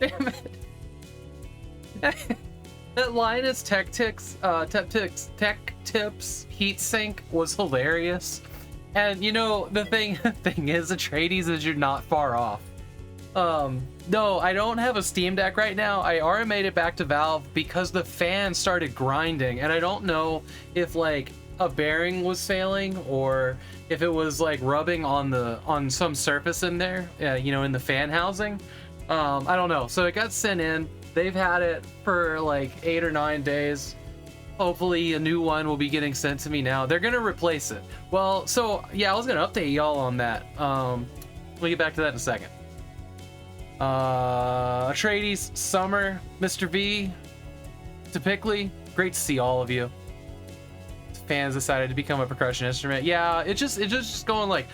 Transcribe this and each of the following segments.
Damn it. That Linus Tech Tips heatsink was hilarious. And you know, the thing is, Atreides, is you're not far off. No, I don't have a Steam Deck right now. I RMA'd it back to Valve because the fan started grinding, and I don't know if like a bearing was failing or if it was like rubbing on some surface in there, you know, in the fan housing. I don't know. So it got sent in. They've had it for like 8 or 9 days. Hopefully a new one will be getting sent to me now. They're gonna replace it. Well, so yeah, I was gonna update y'all on that. We'll get back to that in a second. Atreides, Summer, Mr. V, Typically, great to see all of you. Fans decided to become a percussion instrument. Yeah, it just going like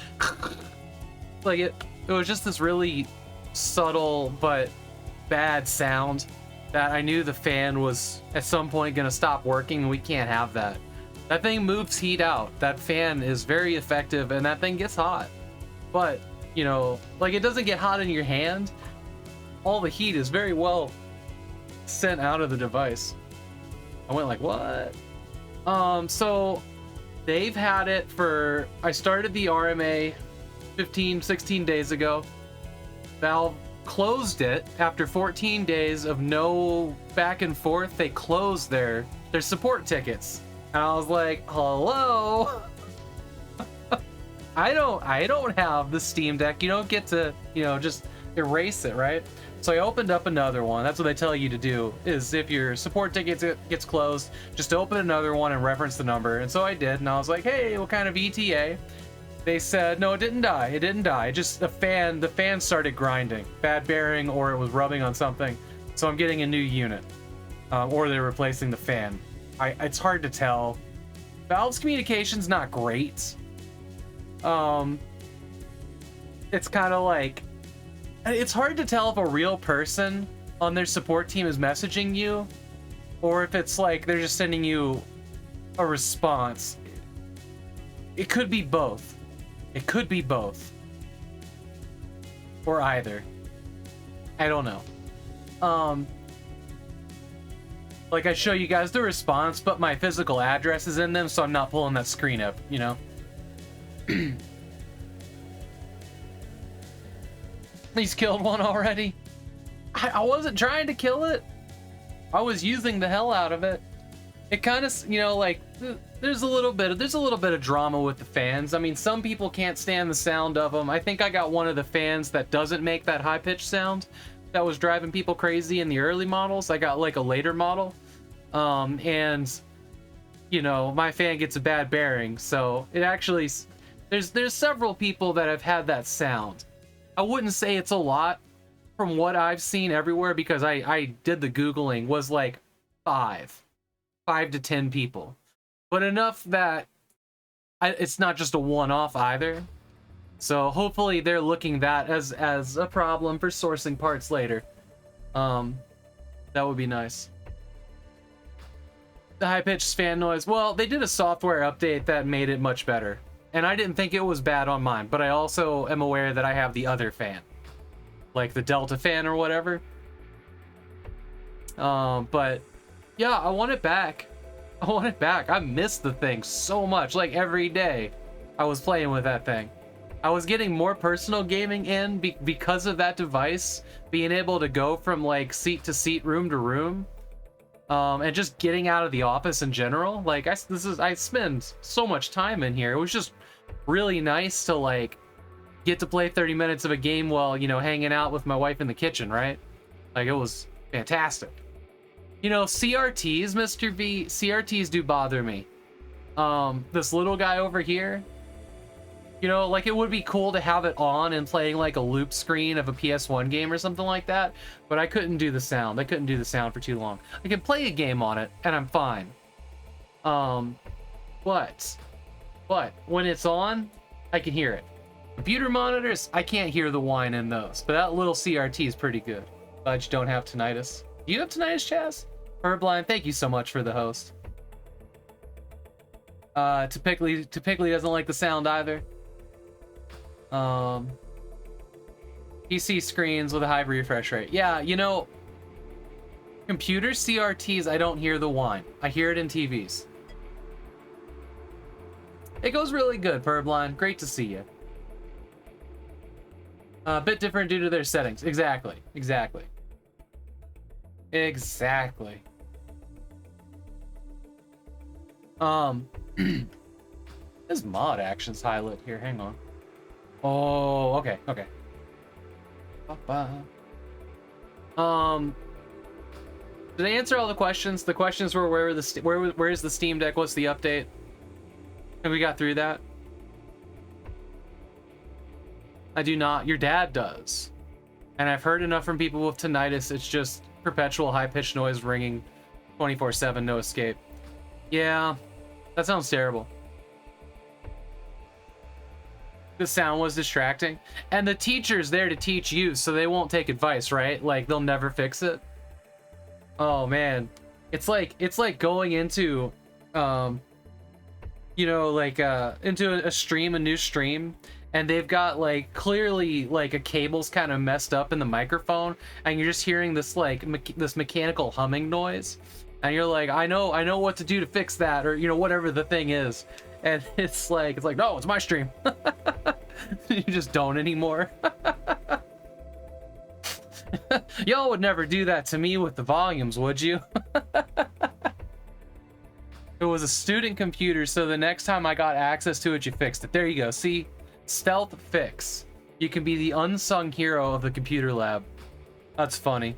like it was just this really subtle but bad sound that I knew the fan was at some point gonna stop working, and we can't have that. That thing moves heat out. That fan is very effective, and that thing gets hot. But, you know, like, it doesn't get hot in your hand. All the heat is very well sent out of the device. I went like, what? So they've had it for, I started the RMA 16 days ago. Valve closed it after 14 days of no back and forth. They closed their support tickets. And I was like, hello? I don't have the Steam Deck. You don't get to, you know, just erase it, right? So I opened up another one. That's what they tell you to do, is if your support ticket gets closed, just open another one and reference the number. And so I did, and I was like, hey, what kind of ETA? They said, no, it didn't die. It didn't die. Just the fan started grinding. Bad bearing, or it was rubbing on something. So I'm getting a new unit. Or they're replacing the fan. It's hard to tell. Valve's communication's not great. It's kind of like, it's hard to tell if a real person on their support team is messaging you, or if it's like they're just sending you a response. It could be both. It could be both. Or either. I don't know. Like, I show you guys the response, but my physical address is in them, so I'm not pulling that screen up, you know? He's killed one already. I wasn't trying to kill it. I was using the hell out of it. It kind of, you know, like, there's a little bit of drama with the fans. I mean, some people can't stand the sound of them. I think I got one of the fans that doesn't make that high-pitched sound that was driving people crazy in the early models. I got like a later model, and you know, my fan gets a bad bearing, so it actually, there's several people that have had that sound. I wouldn't say it's a lot from what I've seen everywhere, because I did the Googling, was like 5 to 10 people, but enough that it's not just a one-off either. So hopefully they're looking that as a problem for sourcing parts later. That would be nice. The high-pitched fan noise. Well, they did a software update that made it much better. And I didn't think it was bad on mine, but I also am aware that I have the other fan. Like the Delta fan or whatever. But yeah, I want it back. I want it back. I miss the thing so much. Like every day I was playing with that thing. I was getting more personal gaming in because of that device, being able to go from like seat to seat, room to room, and just getting out of the office in general. Like I spend so much time in here. It was just really nice to like get to play 30 minutes of a game while, you know, hanging out with my wife in the kitchen, right? Like, it was fantastic. You know, CRTs, Mr. V, CRTs do bother me. This little guy over here, you know, like, it would be cool to have it on and playing like a loop screen of a PS1 game or something like that, but I couldn't do the sound. I couldn't do the sound for too long. I can play a game on it and I'm fine. But when it's on, I can hear it. Computer monitors, I can't hear the whine in those, but that little CRT is pretty good. Glad you don't have tinnitus. Do you have tinnitus, Chaz? Herblind, thank you so much for the host. Typically doesn't like the sound either. PC screens with a high refresh rate. Yeah, you know, computer CRTs, I don't hear the whine. I hear it in TVs. It goes really good, Purblind. Great to see you. A bit different due to their settings. Exactly. Exactly. Exactly. This mod action's highlight here. Hang on. Oh, okay, okay. Did I answer all the questions? The questions were where is the Steam Deck? What's the update? And we got through that. I do not. Your dad does. And I've heard enough from people with tinnitus. It's just perpetual high-pitched noise ringing 24/7, no escape. Yeah, that sounds terrible. The sound was distracting. And the teacher's there to teach you, so they won't take advice, right? Like, they'll never fix it. Oh, man. It's like going into, you know, like, into a stream, a new stream, and they've got, like, clearly, like, a cable's kind of messed up in the microphone, and you're just hearing this, like, this mechanical humming noise, and you're like, I know what to do to fix that, or, you know, whatever the thing is. And it's like, no, it's my stream. You just don't anymore. Y'all would never do that to me with the volumes, would you? It was a student computer, so the next time I got access to it, you fixed it. There you go. See? Stealth fix. You can be the unsung hero of the computer lab. That's funny.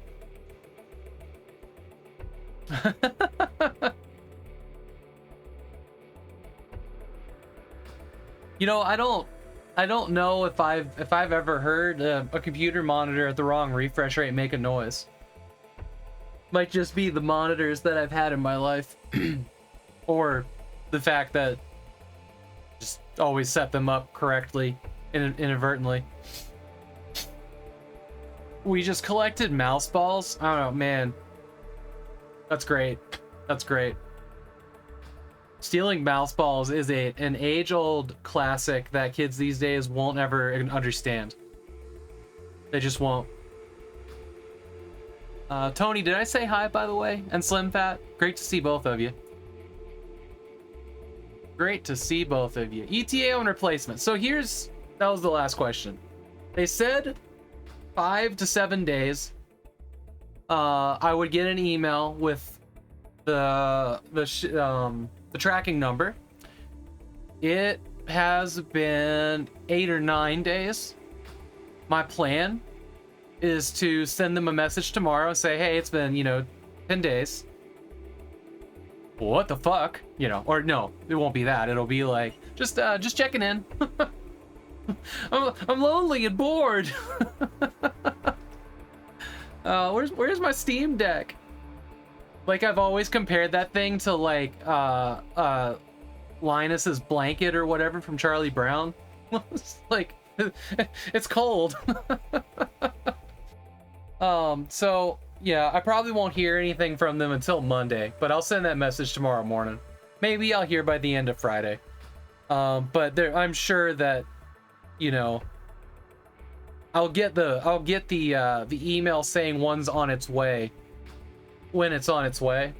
You know, I don't know if I've ever heard a computer monitor at the wrong refresh rate make a noise. Might just be the monitors that I've had in my life, or the fact that just always set them up correctly inadvertently. We just collected mouse balls. I don't know, man. That's great. That's great. Stealing mouse balls is an age-old classic that kids these days won't ever understand. They just won't. Tony, did I say hi, by the way? And Slim Fat? Great to see both of you. Great to see both of you. ETA on replacement. So that was the last question. They said 5 to 7 days. I would get an email with the tracking number. It has been 8 or 9 days. My plan is to send them a message tomorrow and say, hey, it's been, 10 days. What the fuck? Or no, it won't be that. It'll be like, just checking in. I'm lonely and bored. Where's my Steam Deck? Like, I've always compared that thing to, like, Linus's blanket or whatever from Charlie Brown. It's like, it's cold. So, yeah, I probably won't hear anything from them until Monday, but I'll send that message tomorrow morning. Maybe I'll hear by the end of Friday. But I'm sure that, I'll get the email saying one's on its way when it's on its way.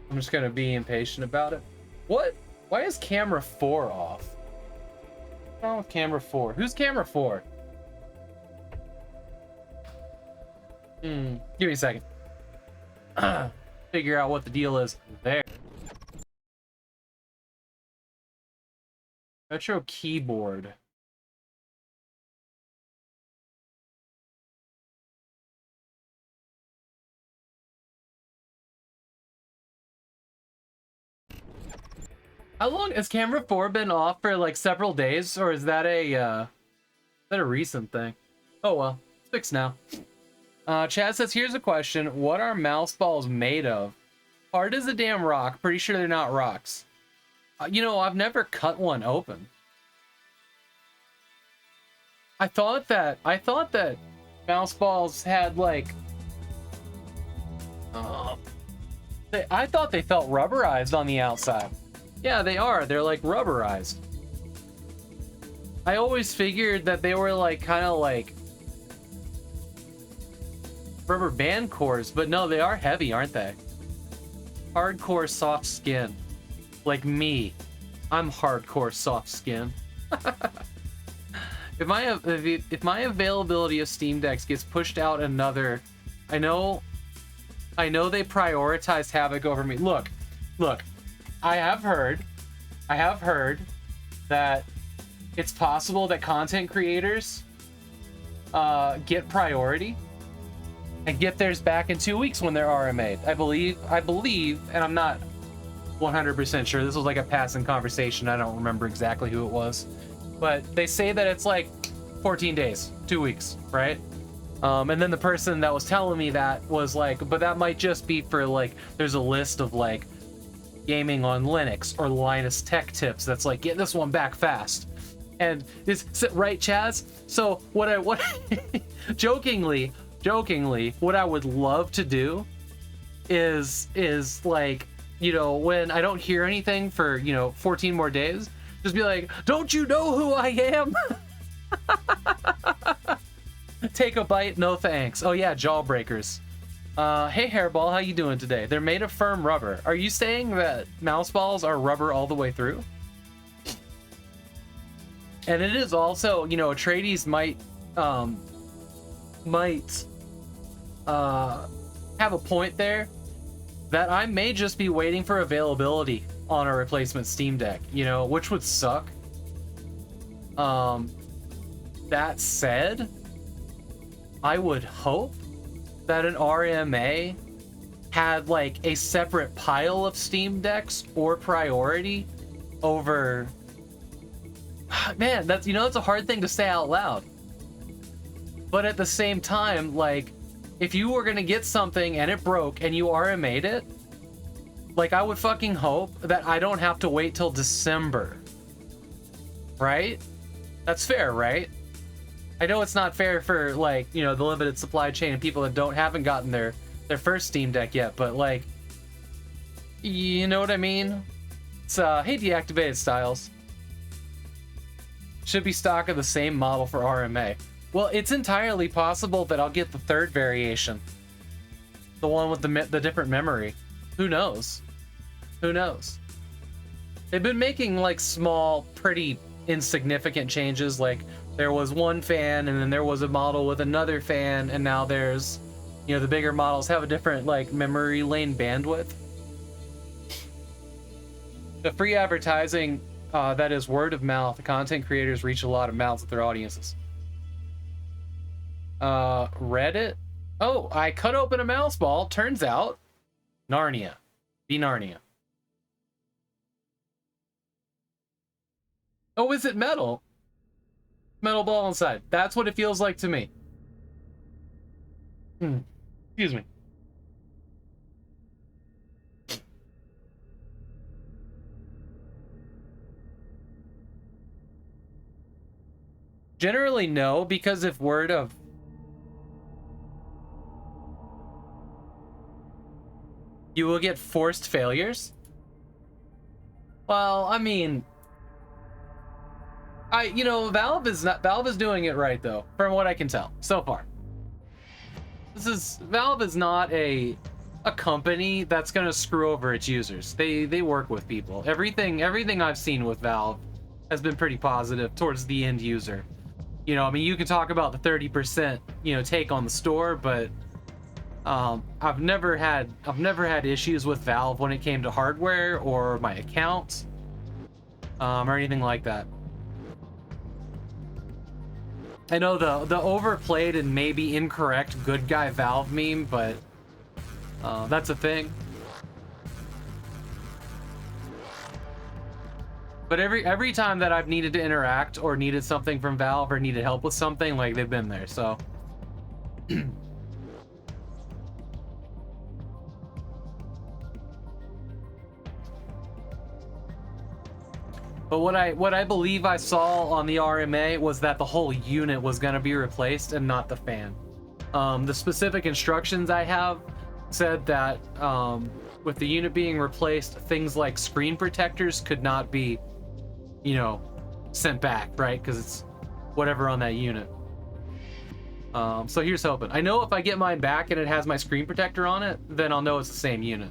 I'm just gonna be impatient about it. What? Why is camera 4 off? What's wrong with camera 4? Who's camera 4? Give me a second. Figure out what the deal is there. Retro keyboard. How long has camera 4 been off for, like, several days, or is that a recent thing? Oh well, it's fixed now. Chad says, here's a question. What are mouse balls made of? Hard as a damn rock. Pretty sure they're not rocks. I've never cut one open. I thought that mouse balls had, like, I thought they felt rubberized on the outside. Yeah, they are. They're, like, rubberized. I always figured that they were like kind of like rubber band cores, but no, they are heavy, aren't they? Hardcore soft skin. Like me. I'm hardcore soft skin. If my availability of Steam Decks gets pushed out another, I know they prioritized Havok over me. Look, I have heard that it's possible that content creators get priority and get theirs back in 2 weeks when they're RMA'd. I believe, and I'm not 100% sure. This was like a passing conversation. I don't remember exactly who it was. But they say that it's like 14 days, 2 weeks, right? And then the person that was telling me that was like, but that might just be for like, there's a list of like gaming on Linux or Linus Tech Tips that's like, get this one back fast. And is right, Chaz? So what jokingly, what I would love to do is like, you know, when I don't hear anything for, you know, 14 more days, just be like, don't you know who I am? Take a bite, no thanks. Oh yeah, Jawbreakers. Hey Hairball, how you doing today? They're made of firm rubber. Are you saying that mouse balls are rubber all the way through? And it is also, you know, Atreides might have a point there that I may just be waiting for availability on a replacement Steam Deck, you know, which would suck. That said, I would hope that an RMA had like a separate pile of Steam Decks or priority over... Man, that's, you know, it's a hard thing to say out loud. But at the same time, like, if you were gonna get something and it broke and you RMA'd it, like, I would fucking hope that I don't have to wait till December. Right? That's fair, right? I know it's not fair for, like, you know, the limited supply chain and people that haven't gotten their first Steam Deck yet, but, like, you know what I mean? It's, hey, Deactivated Styles. Should be stock of the same model for RMA. Well, it's entirely possible that I'll get the third variation. The one with the different memory. Who knows? Who knows? They've been making, like, small, pretty insignificant changes. Like, there was one fan, and then there was a model with another fan, and now there's, you know, the bigger models have a different, like, memory lane bandwidth. The free advertising, that is word of mouth. The content creators reach a lot of mouths with their audiences. Reddit? Oh, I cut open a mouse ball. Turns out, Narnia. Be Narnia. Oh, is it metal? Metal ball inside. That's what it feels like to me. Excuse me. Generally, no, because if word of... You will get forced failures? Well, I mean... you know, Valve is doing it right, though, from what I can tell, so far. Valve is not a company that's gonna screw over its users. They work with people. Everything I've seen with Valve has been pretty positive towards the end user. You know, I mean, you can talk about the 30%, you know, take on the store, but I've never had issues with Valve when it came to hardware or my account, or anything like that. I know the overplayed and maybe incorrect good guy Valve meme, but that's a thing. But every time that I've needed to interact or needed something from Valve or needed help with something, like, they've been there, so. But what I believe I saw on the RMA was that the whole unit was gonna be replaced and not the fan. The specific instructions I have said that with the unit being replaced, things like screen protectors could not be, you know, sent back, right? Because it's whatever on that unit. So here's hoping. I know if I get mine back and it has my screen protector on it, then I'll know it's the same unit.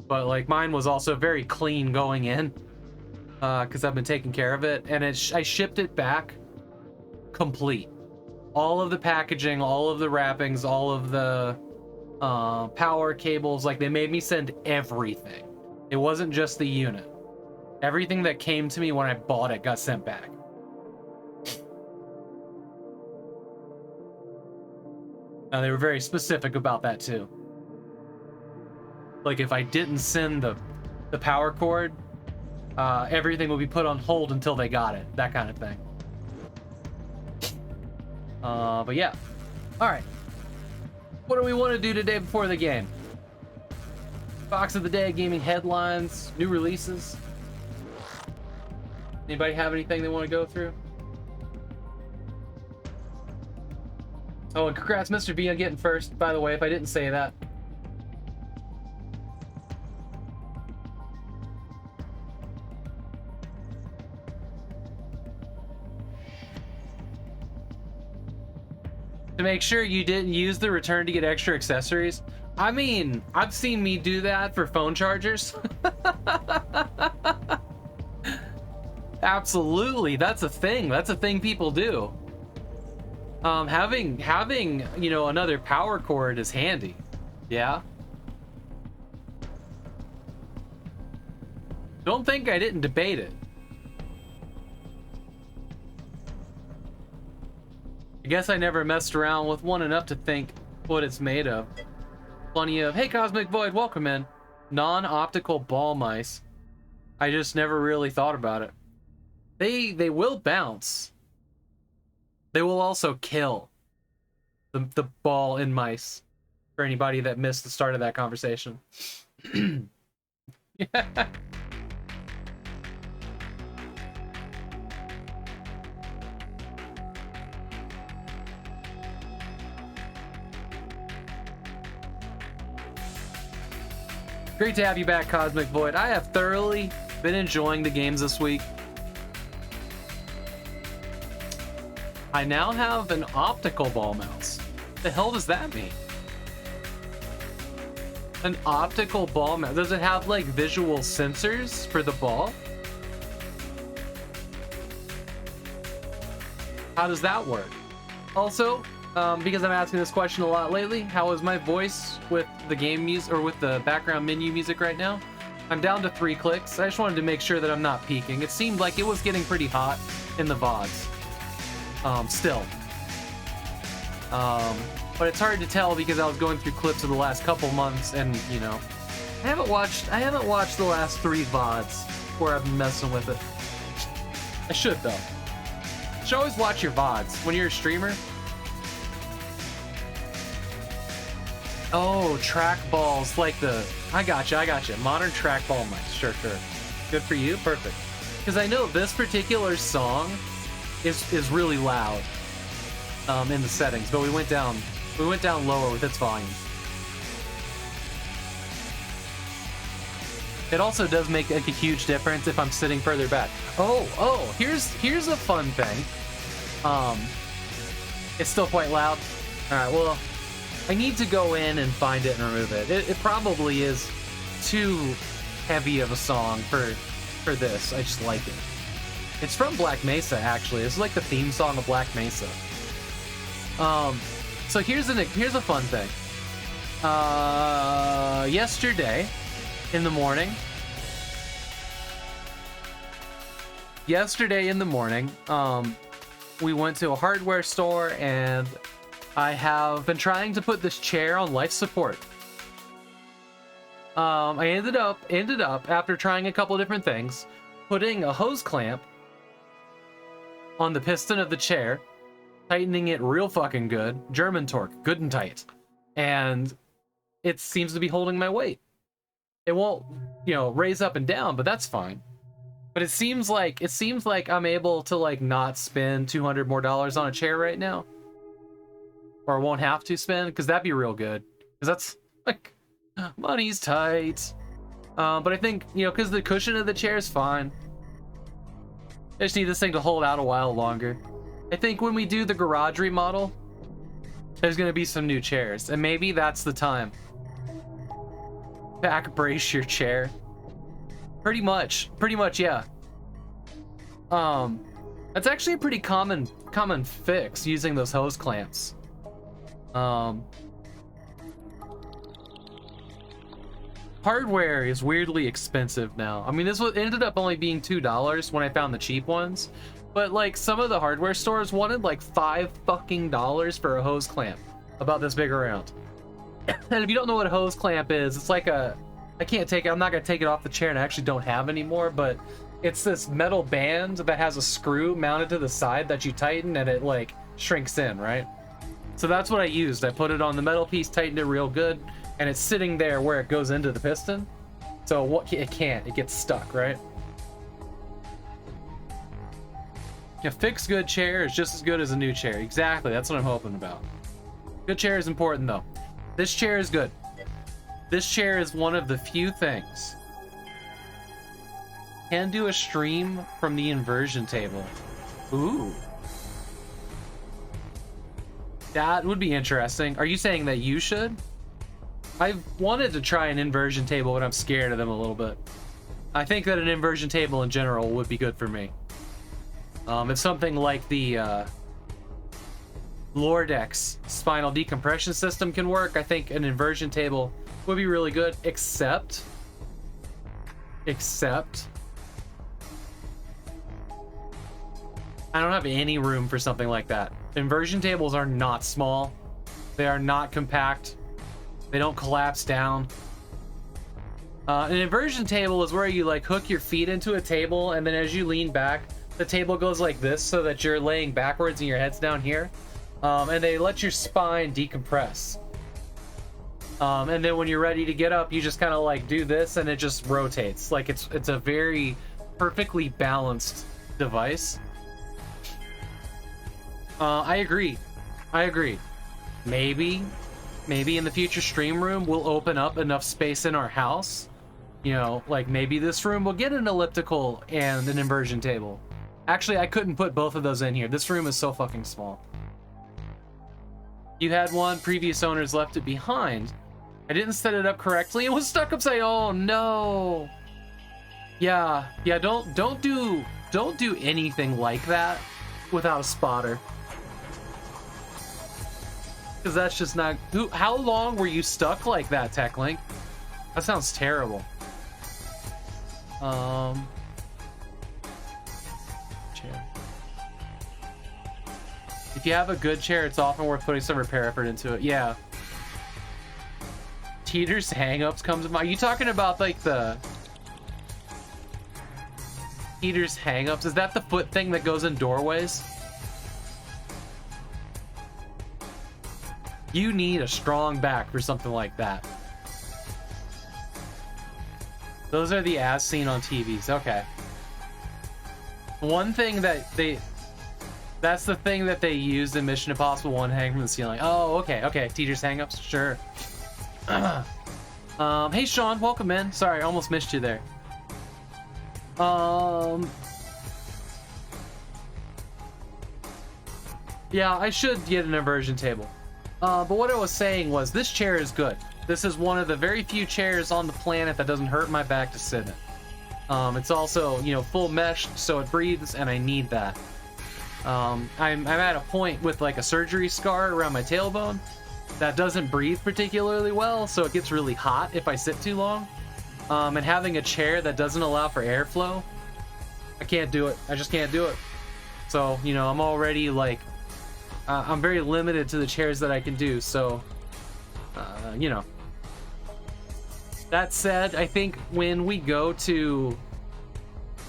But like mine was also very clean going in, because I've been taking care of it, and I shipped it back complete. All of the packaging, all of the wrappings, all of the power cables, like they made me send everything. It wasn't just the unit. Everything that came to me when I bought it got sent back. Now, they were very specific about that too. Like if I didn't send the power cord, everything would be put on hold until they got it. That kind of thing. But yeah. All right. What do we want to do today before the game? Box of the day, gaming headlines, new releases. Anybody have anything they want to go through? Oh, and congrats, Mr. B, on getting first, by the way, if I didn't say that. To make sure you didn't use the return to get extra accessories. I mean, I've seen me do that for phone chargers. Absolutely, that's a thing. That's a thing people do. Having you know, another power cord is handy. Yeah. Don't think I didn't debate it. I guess I never messed around with one enough to think what it's made of. Plenty of, hey Cosmic Void, welcome in. Non-optical ball mice. I just never really thought about it. They will bounce. They will also kill the ball in mice. For anybody that missed the start of that conversation. Yeah. Great to have you back, Cosmic Void. I have thoroughly been enjoying the games this week. I now have an optical ball mouse. The hell does that mean? An optical ball mouse? Does it have like visual sensors for the ball? How does that work? Also, because I'm asking this question a lot lately, how is my voice with the game music or with the background menu music right now? I'm down to 3 clicks. I just wanted to make sure that I'm not peaking. It seemed like it was getting pretty hot in the VODs. Still. But it's hard to tell because I was going through clips of the last couple months, and you know, I haven't watched the last 3 VODs where I've been messing with it. I should though. You should always watch your VODs when you're a streamer. Oh, trackballs, like the... I gotcha. Modern trackball mice, sure. Good for you, perfect. Because I know this particular song is really loud in the settings, but we went down lower with its volume. It also does make like a huge difference if I'm sitting further back. Oh, here's a fun thing. It's still quite loud. All right, well, I need to go in and find it and remove it. It probably is too heavy of a song for this. I just like it. It's from Black Mesa, actually. It's like the theme song of Black Mesa. So here's a fun thing. Yesterday in the morning, we went to a hardware store, and I have been trying to put this chair on life support. I ended up after trying a couple different things, putting a hose clamp on the piston of the chair, tightening it real fucking good, German torque, good and tight, and it seems to be holding my weight. It won't, you know, raise up and down, but that's fine. But it seems like I'm able to like not spend $200 more on a chair right now. Or won't have to spend, because that'd be real good. Because that's, like, money's tight. But I think, you know, because the cushion of the chair is fine. I just need this thing to hold out a while longer. I think when we do the garage remodel, there's gonna be some new chairs, and maybe that's the time. Back brace your chair. Pretty much, yeah. That's actually a pretty common fix, using those hose clamps. Hardware is weirdly expensive now. I mean, this ended up only being $2 when I found the cheap ones, but like some of the hardware stores wanted like $5 fucking for a hose clamp about this big around. And if you don't know what a hose clamp is, it's like a, I can't take it, I'm not gonna take it off the chair, and I actually don't have anymore, but it's this metal band that has a screw mounted to the side that you tighten and it like shrinks in, right? So that's what I used. I put it on the metal piece, tightened it real good, and it's sitting there where it goes into the piston. So what it gets stuck, right? A fixed good chair is just as good as a new chair. Exactly, that's what I'm hoping about. Good chair is important though. This chair is good. This chair is one of the few things. Can do a stream from the inversion table. Ooh. That would be interesting. Are you saying that you should? I've wanted to try an inversion table, but I'm scared of them a little bit. I think that an inversion table in general would be good for me. If something like the Lordex spinal decompression system can work, I think an inversion table would be really good, except I don't have any room for something like that. Inversion tables are not small. They are not compact. They don't collapse down. An inversion table is where you like hook your feet into a table, and then as you lean back, the table goes like this so that you're laying backwards and your head's down here. And they let your spine decompress. And then when you're ready to get up, you just kind of like do this and it just rotates. Like it's a very perfectly balanced device. I agree. Maybe in the future stream room we'll open up enough space in our house. You know, like maybe this room will get an elliptical and an inversion table. Actually, I couldn't put both of those in here. This room is so fucking small. You had one, previous owners left it behind. I didn't set it up correctly. It was stuck upside. Oh no. Yeah, don't do anything like that without a spotter. Because that's just not... How long were you stuck like that, TechLink? That sounds terrible. Chair. If you have a good chair, it's often worth putting some repair effort into it. Yeah. Teeter's hang-ups comes to mind. Are you talking about like the... Teeter's hang-ups? Is that the foot thing that goes in doorways? You need a strong back for something like that. Those are the as seen on TVs. Okay. One thing that that's the thing that they used in Mission Impossible 1, hang from the ceiling. Oh, okay. Teeter's hang-ups, sure. Hey Sean, welcome in. Sorry, I almost missed you there. Yeah, I should get an inversion table. But what I was saying was, this chair is good. This is one of the very few chairs on the planet that doesn't hurt my back to sit in. It's also, you know, full mesh, so it breathes, and I need that. I'm at a point with like a surgery scar around my tailbone that doesn't breathe particularly well, so it gets really hot if I sit too long. And having a chair that doesn't allow for airflow, I can't do it. I just can't do it. So, you know, I'm already like... I'm very limited to the chairs that I can do, so, you know. That said, I think when we go to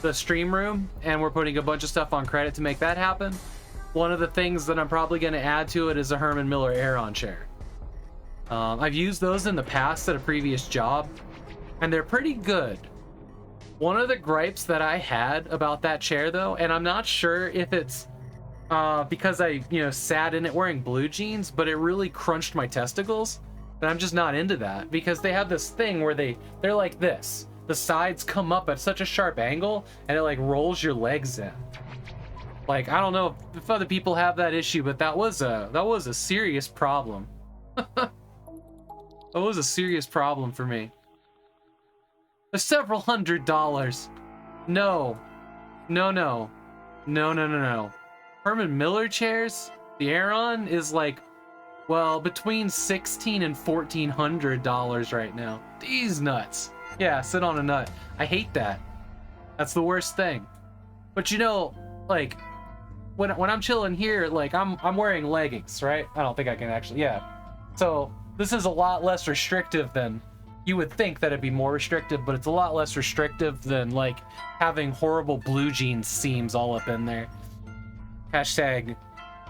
the stream room and we're putting a bunch of stuff on credit to make that happen, one of the things that I'm probably going to add to it is a Herman Miller Aeron chair. I've used those in the past at a previous job, and they're pretty good. One of the gripes that I had about that chair, though, and I'm not sure if it's because I, you know, sat in it wearing blue jeans, but it really crunched my testicles, and I'm just not into that, because they have this thing where they're like this. the sides come up at such a sharp angle and it like rolls your legs in. Like, I don't know if other people have that issue, but that was a serious problem. That was a serious problem for me. There's several $100s. No. No, no. No, no, no, no. Herman Miller chairs? The Aeron is like, well, between $1,600 and $1,400 right now. These nuts. Yeah, sit on a nut. I hate that. That's the worst thing. But you know, like, when I'm chilling here, like, I'm wearing leggings, right? I don't think I can actually, yeah. So this is a lot less restrictive than you would think that it'd be more restrictive, but it's a lot less restrictive than like having horrible blue jeans seams all up in there. Hashtag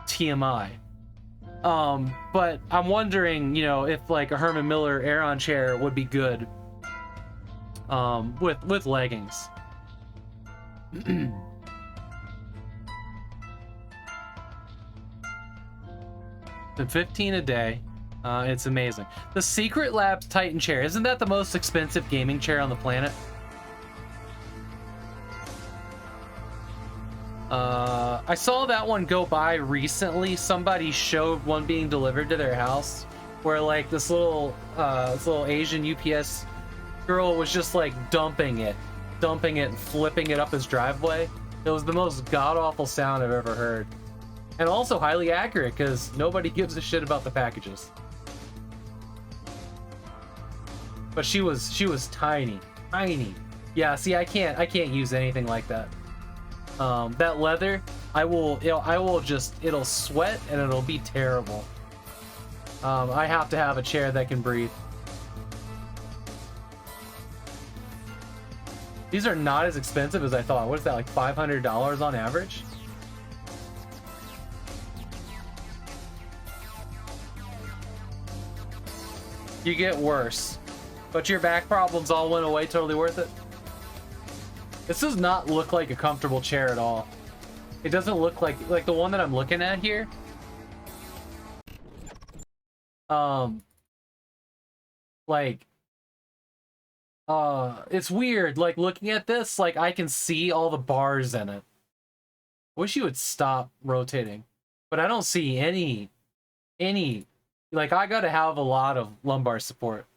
TMI. But I'm wondering, you know, if like a Herman Miller Aeron chair would be good with leggings. The 15 a day. It's amazing. The Secret Labs Titan chair, isn't that the most expensive gaming chair on the planet? I saw that one go by recently. Somebody showed one being delivered to their house where like this little Asian UPS girl was just like dumping it and flipping it up his driveway. It was the most god-awful sound I've ever heard. And also highly accurate because nobody gives a shit about the packages. But she was tiny. Yeah, see, I can't use anything like that. That leather, it'll sweat and it'll be terrible. I have to have a chair that can breathe. These are not as expensive as I thought. What is that, like $500 on average? You get worse. But your back problems all went away, totally worth it. This does not look like a comfortable chair at all. It doesn't look like the one that I'm looking at here. It's weird. Like looking at this, like I can see all the bars in it. Wish you would stop rotating, but I don't see any. Like I gotta have a lot of lumbar support.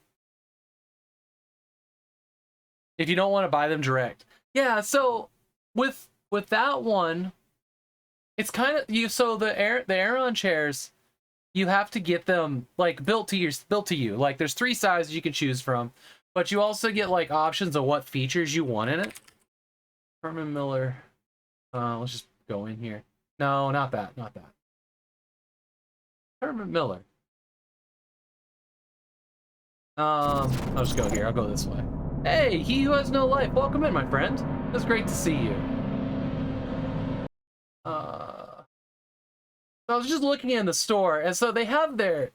If you don't want to buy them direct. Yeah, so with that one, it's kind of so the Aeron chairs, you have to get them like built to you. Like there's 3 sizes you can choose from, but you also get like options of what features you want in it. Herman Miller. Let's just go in here. No, not that. Herman Miller. I'll just go here. I'll go this way. Hey, he who has no life. Welcome in, my friend. It's great to see you. I was just looking in the store, and so they have their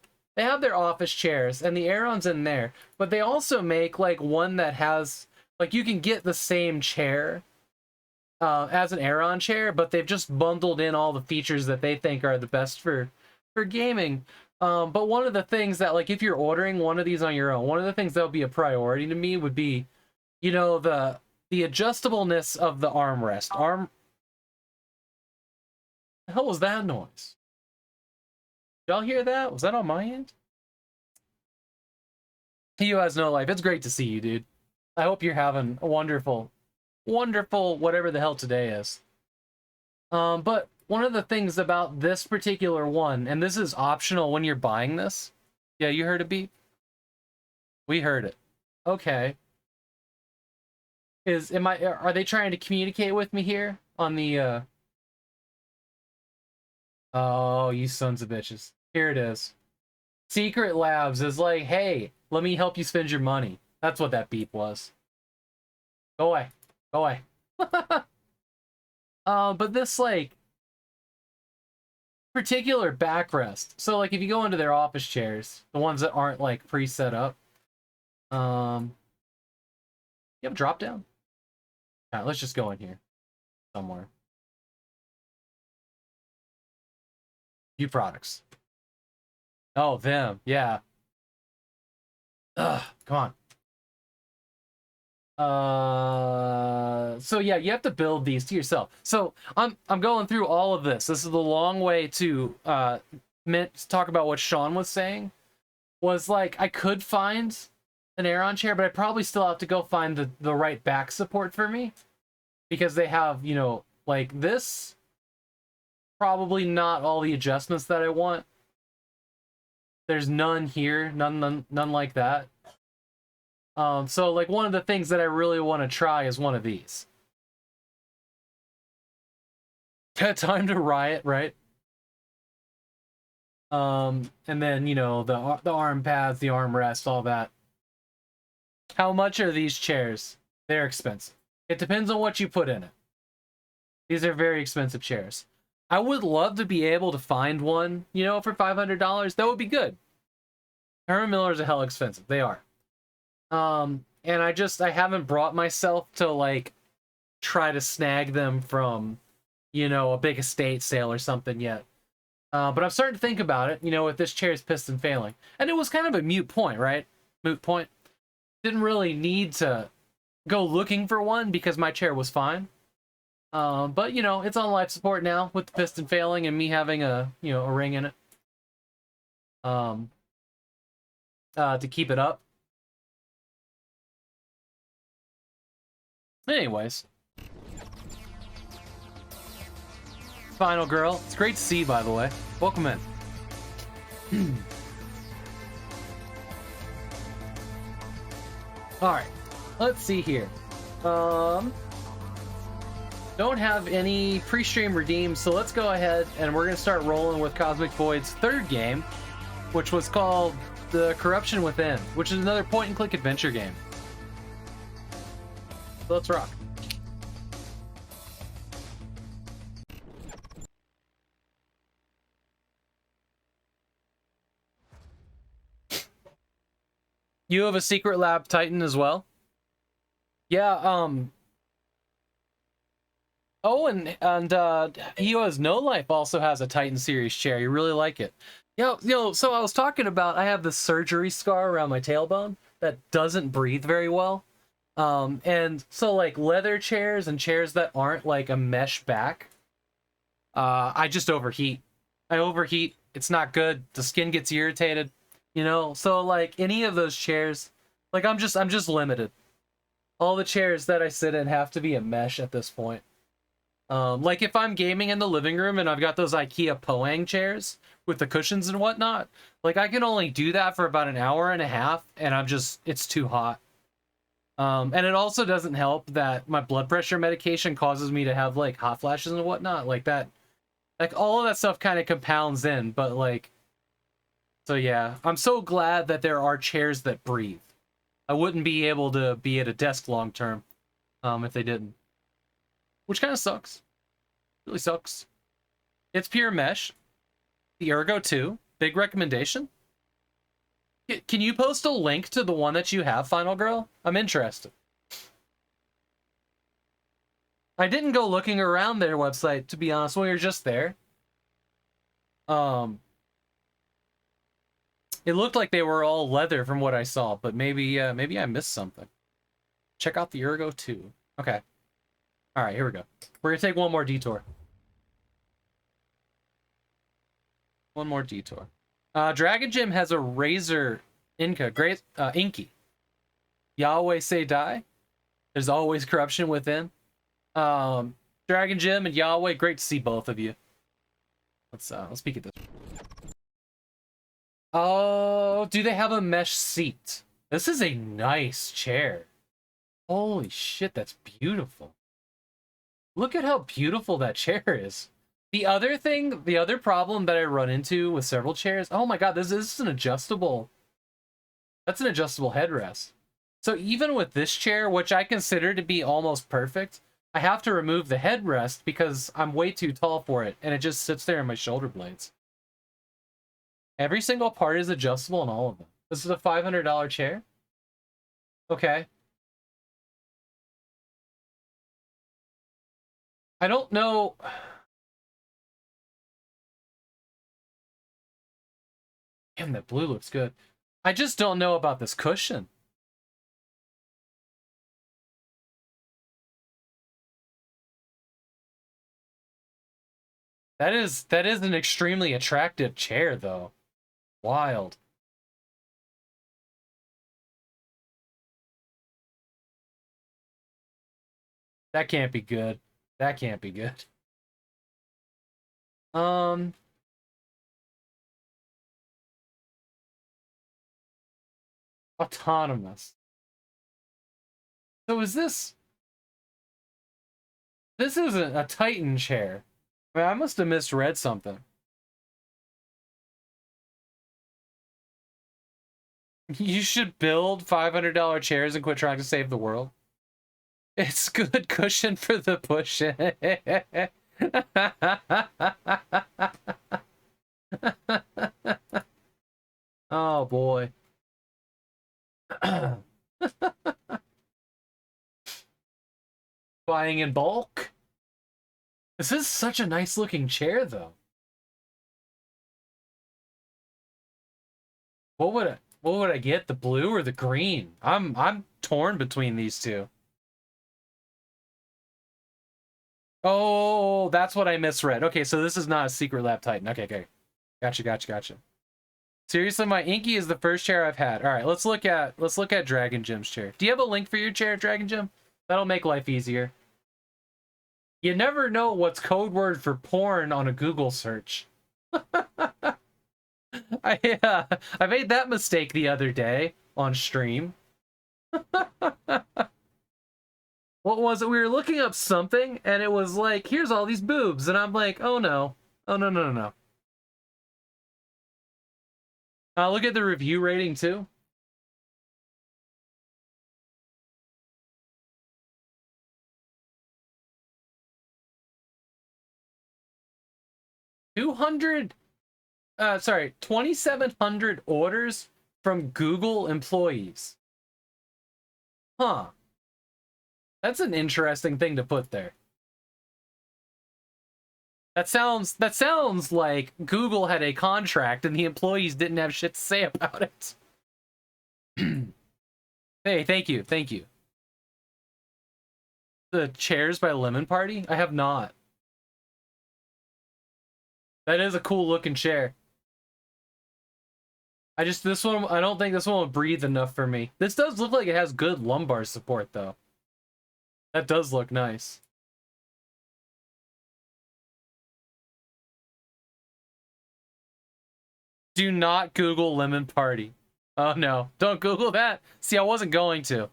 office chairs, and the Aeron's in there. But they also make like one that has like you can get the same chair as an Aeron chair, but they've just bundled in all the features that they think are the best for gaming. But one of the things that, like, if you're ordering one of these on your own, one of the things that would be a priority to me would be, you know, the adjustableness of the armrest. The hell was that noise? Y'all hear that? Was that on my end? He who has no life. It's great to see you, dude. I hope you're having a wonderful whatever the hell today is. But one of the things about this particular one, and this is optional when you're buying this. Yeah, you heard a beep? We heard it. Okay. Are they trying to communicate with me here on the Oh, you sons of bitches. Here it is. Secret Labs is like, hey, let me help you spend your money. That's what that beep was. Go away. Go away. But this like particular backrest. So like if you go into their office chairs, the ones that aren't like pre-set up, you have a drop down. All right, let's just go in here somewhere. View products. Oh, them, yeah. Ugh, come on. So yeah, you have to build these to yourself. So I'm going through all of this. This is the long way to talk about what Sean was saying. Was like I could find an Aeron chair, but I probably still have to go find the right back support for me, because they have, you know, like this, probably not all the adjustments that I want. There's none here, none like that. So like one of the things that I really want to try is one of these. Time to riot, right? And then, you know, the arm pads, the armrest, all that. How much are these chairs? They're expensive. It depends on what you put in it. These are very expensive chairs. I would love to be able to find one, you know, for $500. That would be good. Herman Millers are hella expensive. They are. And I haven't brought myself to like try to snag them from, you know, a big estate sale or something yet. But I'm starting to think about it, you know, with this chair's piston failing. And it was kind of a moot point, right? Moot point. Didn't really need to go looking for one because my chair was fine. But, you know, it's on life support now with the piston failing and me having a, you know, a ring in it. To keep it up. Anyways. Final girl. It's great to see you, by the way. Welcome in. Alright. Let's see here. Don't have any pre-stream redeemed, so let's go ahead and we're going to start rolling with Cosmic Void's third game, which was called The Corruption Within, which is another point-and-click adventure game. So let's rock. You have a Secret Lab Titan as well? Yeah, oh, and He Who Has No Life also has a Titan series chair. You really like it. So I was talking about, I have this surgery scar around my tailbone that doesn't breathe very well. And so like leather chairs and chairs that aren't like a mesh back, I just overheat. I overheat. It's not good. The skin gets irritated, you know? So like any of those chairs, like I'm just limited. All the chairs that I sit in have to be a mesh at this point. Like if I'm gaming in the living room and I've got those IKEA Poang chairs with the cushions and whatnot, like I can only do that for about an hour and a half and it's too hot. And it also doesn't help that my blood pressure medication causes me to have like hot flashes and whatnot, like that. Like all of that stuff kind of compounds in, but like, so yeah, I'm so glad that there are chairs that breathe. I wouldn't be able to be at a desk long term, if they didn't. Which kind of sucks. Really sucks. It's pure mesh. The Ergo 2. Big recommendation. Can you post a link to the one that you have, Final Girl? I'm interested. I didn't go looking around their website, to be honest, when we were just there. It looked like they were all leather from what I saw, but maybe I missed something. Check out the Ergo 2. Okay. All right, here we go. We're gonna take one more detour. One more detour. Dragon Gym has a Razor Inca, great Inky. Yahweh say die. There's always corruption within. Dragon Gym and Yahweh, great to see both of you. Let's peek at this. Oh, do they have a mesh seat? This is a nice chair. Holy shit, that's beautiful. Look at how beautiful that chair is. The other problem that I run into with several chairs, oh my god, this is an adjustable. That's an adjustable headrest. So even with this chair, which I consider to be almost perfect, I have to remove the headrest because I'm way too tall for it, and it just sits there in my shoulder blades. Every single part is adjustable in all of them. This is a $500 chair? Okay. I don't know. Damn, that blue looks good. I just don't know about this cushion. That is an extremely attractive chair though. Wild. That can't be good. That can't be good. Um, autonomous. So is this isn't a Titan chair. I mean, I must have misread something. You should build $500 chairs and quit trying to save the world. It's good cushion for the push. Oh boy. Buying in bulk? This is such a nice looking chair though. What would I get? The blue or the green? I'm torn between these two. Oh, that's what I misread. Okay, so this is not a Secret Lab Titan. Okay, okay. Gotcha. Seriously, my Inky is the first chair I've had. All right, let's look at Dragon Gem's chair. Do you have a link for your chair, Dragon Gem? That'll make life easier. You never know what's code word for porn on a Google search. I made that mistake the other day on stream. What was it? We were looking up something, and it was like, here's all these boobs. And I'm like, oh no. Oh, no. Look at the review rating, too. Sorry, 2,700 orders from Google employees. Huh. That's an interesting thing to put there. That sounds like Google had a contract and the employees didn't have shit to say about it. Hey, thank you. The chairs by Lemon Party? I have not. That is a cool looking chair. This one, I don't think this one will breathe enough for me. This does look like it has good lumbar support though. That does look nice. Do not Google Lemon Party. Oh no, don't Google that. See, I wasn't going to.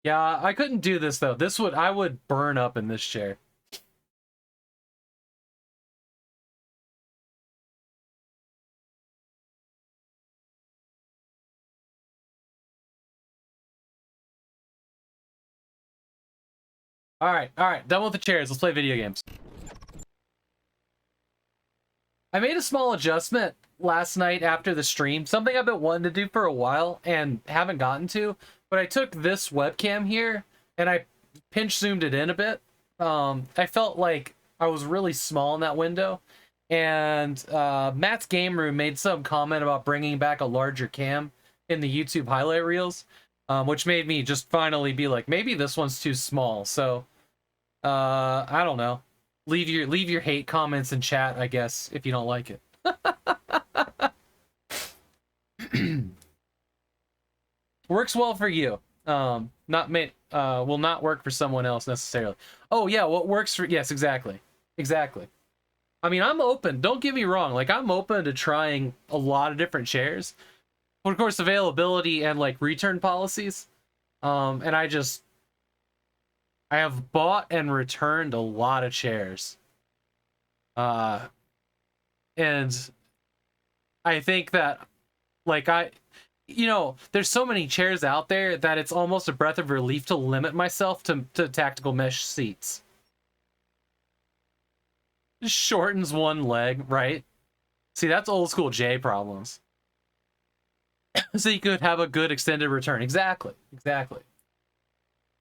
Yeah, I couldn't do this though. I would burn up in this chair. All right, done with the chairs. Let's play video games. I made a small adjustment last night after the stream, something I've been wanting to do for a while and haven't gotten to, but I took this webcam here and I pinch zoomed it in a bit. I felt like I was really small in that window, and Matt's Game Room made some comment about bringing back a larger cam in the YouTube highlight reels, which made me just finally be like, maybe this one's too small. So I don't know. Leave your hate comments in chat, I guess, if you don't like it. Works well for you. Will not work for someone else necessarily. Oh yeah, what works for, yes, exactly. I mean, I'm open. Don't get me wrong. Like, I'm open to trying a lot of different chairs. But of course, availability and like return policies. And I have bought and returned a lot of chairs. And I think that, like, there's so many chairs out there that it's almost a breath of relief to limit myself to tactical mesh seats. Just shortens one leg, right? See, that's old school J problems. So you could have a good extended return. Exactly.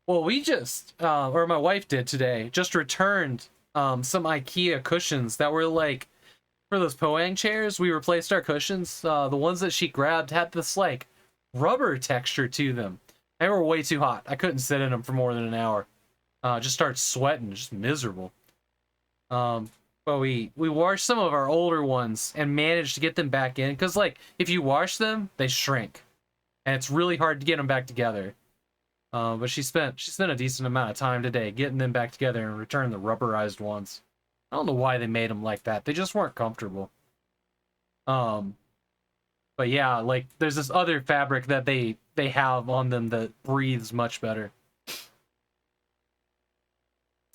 Well, we just, or my wife did today, just returned some IKEA cushions that were like, for those Poang chairs, we replaced our cushions. The ones that she grabbed had this like rubber texture to them, They were way too hot. I couldn't sit in them for more than an hour. Just started sweating, just miserable. But we washed some of our older ones and managed to get them back in, because like if you wash them, they shrink, and it's really hard to get them back together. But she spent a decent amount of time today getting them back together and returned the rubberized ones. I don't know why they made them like that. They just weren't comfortable. But yeah, like there's this other fabric that they have on them that breathes much better.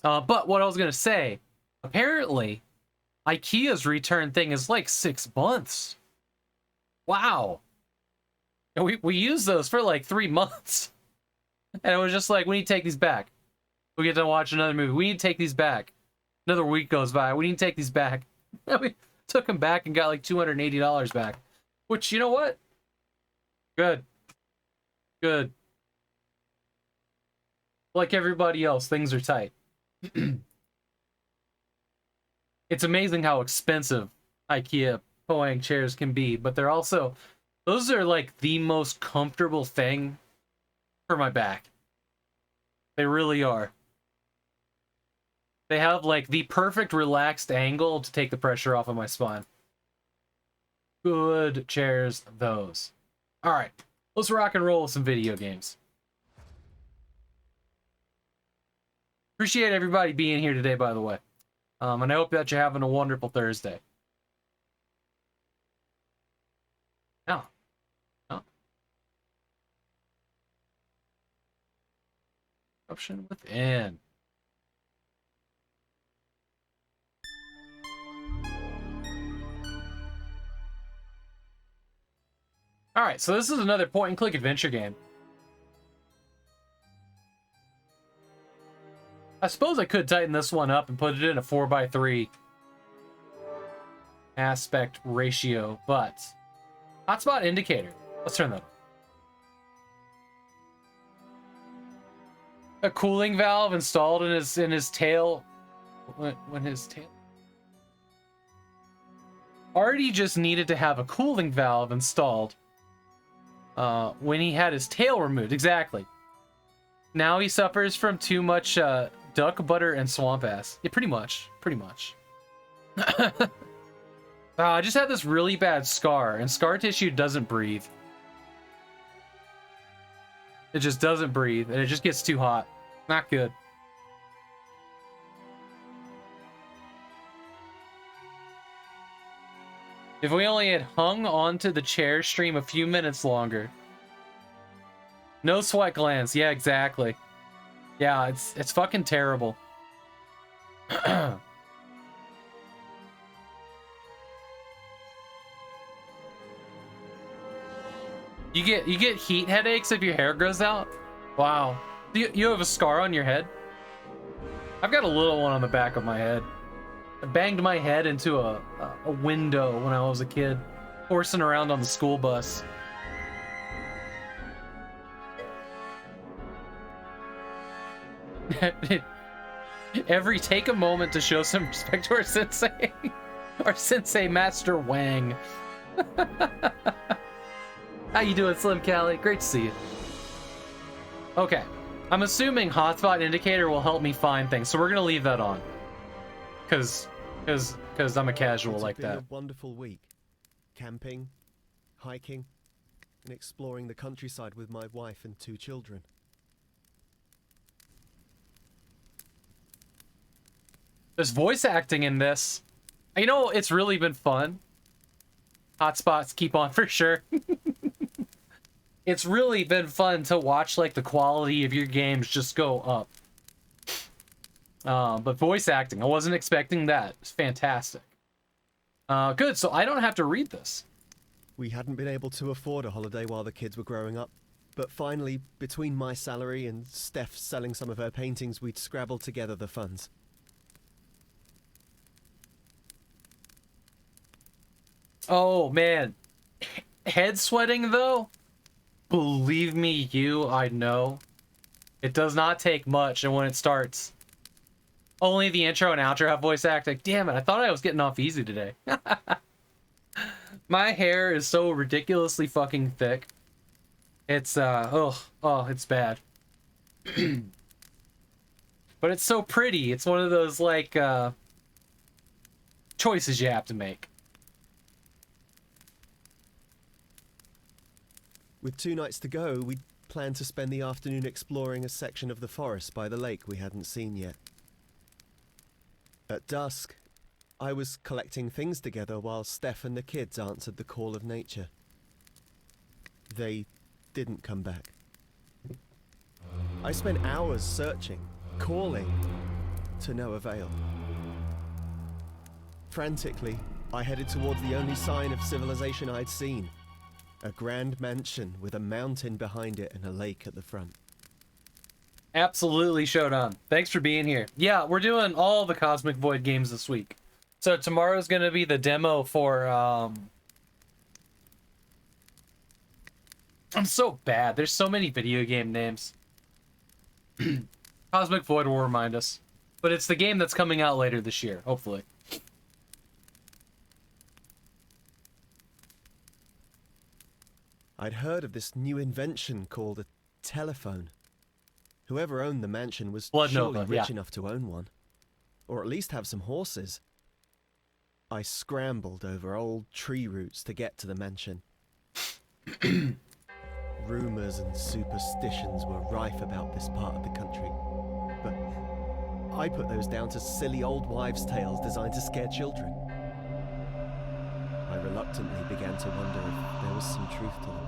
But what I was gonna say, apparently, IKEA's return thing is like 6 months. Wow. And we used those for like 3 months. And it was just like, we need to take these back. We get to watch another movie. We need to take these back. Another week goes by. We need to take these back. And we took them back and got like $280 back. Which, you know what? Good. Good. Like everybody else, things are tight. It's amazing how expensive IKEA Poang chairs can be, but they're also, those are like the most comfortable thing for my back. They really are. They have like the perfect relaxed angle to take the pressure off of my spine. Good chairs, those. All right, let's rock and roll with some video games. Appreciate everybody being here today, by the way. And I hope that you're having a wonderful Thursday. No. No. Option within. Alright, so this is another point-and-click adventure game. I suppose I could tighten this one up and put it in a 4:3 aspect ratio, but hotspot indicator. Let's turn that on. A cooling valve installed in his tail. When his tail. Artie just needed to have a cooling valve installed when he had his tail removed. Exactly. Now he suffers from too much duck butter and swamp ass. Yeah, pretty much. I just had this really bad scar, and scar tissue doesn't breathe. It just doesn't breathe, and it just gets too hot. Not good. If we only had hung onto the chair stream a few minutes longer. No sweat glands. Yeah, exactly. Yeah, it's fucking terrible. You get heat headaches if your hair grows out? Wow. You have a scar on your head? I've got a little one on the back of my head. I banged my head into a window when I was a kid, horsing around on the school bus. Take a moment to show some respect to our sensei. Our sensei, Master Wang. How you doing, Slim Cali? Great to see you. Okay, I'm assuming hotspot indicator will help me find things, so we're gonna leave that on. Cause I'm a casual like that. It's been a wonderful week. Camping, hiking, and exploring the countryside with my wife and 2 children. There's voice acting in this. You know, it's really been fun. Hotspots keep on for sure. It's really been fun to watch like the quality of your games just go up. But voice acting, I wasn't expecting that. It's fantastic. Good, so I don't have to read this. We hadn't been able to afford a holiday while the kids were growing up, but finally, between my salary and Steph selling some of her paintings, we'd scrabbled together the funds. Oh, man. Head sweating, though? Believe me, I know. It does not take much, and when it starts... Only the intro and outro have voice acting. Damn it, I thought I was getting off easy today. My hair is so ridiculously fucking thick It's it's bad. But it's so pretty. It's one of those like choices you have to make. With 2 nights to go, we planned to spend the afternoon exploring a section of the forest by the lake we hadn't seen yet. At dusk, I was collecting things together while Steph and the kids answered the call of nature. They didn't come back. I spent hours searching, calling, to no avail. Frantically, I headed towards the only sign of civilization I'd seen. A grand mansion with a mountain behind it and a lake at the front. Absolutely, Shodan. Thanks for being here. Yeah, we're doing all the Cosmic Void games this week. So tomorrow's gonna be the demo for I'm so bad. There's so many video game names. Cosmic Void will remind us. But it's the game that's coming out later this year, hopefully. I'd heard of this new invention called a telephone. Whoever owned the mansion was Blood surely Nova, rich yeah. enough to own one. Or at least have some horses. I scrambled over old tree roots to get to the mansion. Rumors and superstitions were rife about this part of the country. But I put those down to silly old wives' tales designed to scare children. I reluctantly began to wonder if there was some truth to them.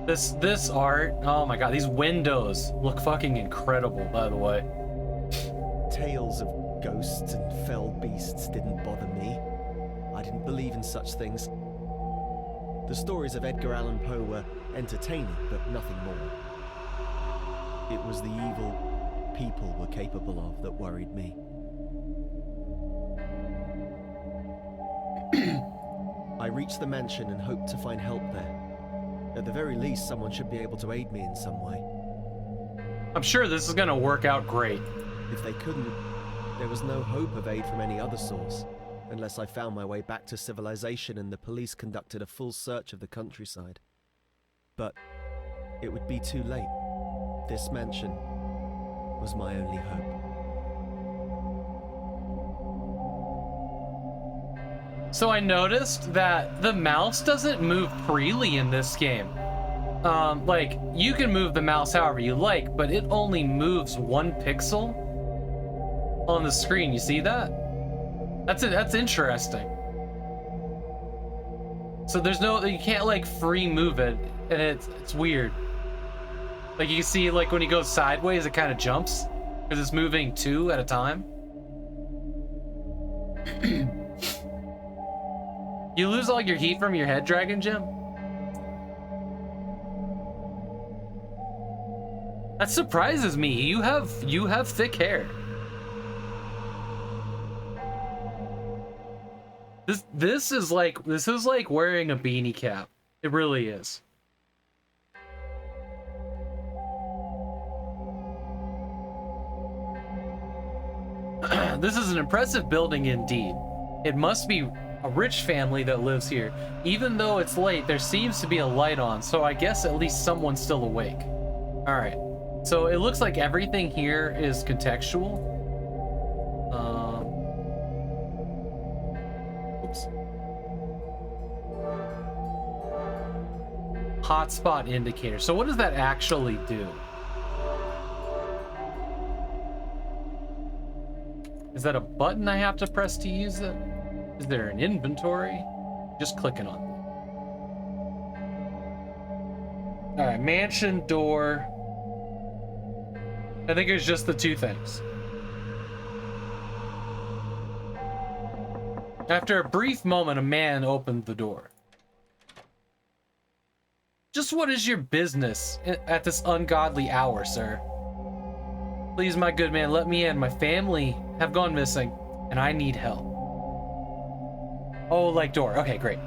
This art, oh my god, these windows look fucking incredible, by the way. Tales of ghosts and fell beasts didn't bother me. I didn't believe in such things. The stories of Edgar Allan Poe were entertaining, but nothing more. It was the evil people were capable of that worried me. I reached the mansion and hoped to find help there. At the very least, someone should be able to aid me in some way. I'm sure this is gonna work out great. If they couldn't, there was no hope of aid from any other source, unless I found my way back to civilization and the police conducted a full search of the countryside. But it would be too late. This mansion was my only hope. So I noticed that the mouse doesn't move freely in this game. Like, you can move the mouse however you like, but it only moves 1 pixel on the screen. You see that? That's interesting. So there's no, you can't like free move it, and it's weird. Like you can see, like when he goes sideways, it kind of jumps because it's moving 2 at a time. You lose all your heat from your head, Dragon Gem? That surprises me. You have thick hair. This is like wearing a beanie cap. It really is. This is an impressive building indeed. It must be a rich family that lives here. Even though it's late, there seems to be a light on, so I guess at least someone's still awake. All right. So it looks like everything here is contextual. Oops. Hotspot indicator. So what does that actually do? Is that a button I have to press to use it? Is there an inventory? Just clicking on it. All right, mansion door. I think it's just the 2 things. After a brief moment, a man opened the door. Just what is your business at this ungodly hour, sir? Please, my good man, let me in. My family have gone missing, and I need help. Oh, like door. Okay, great.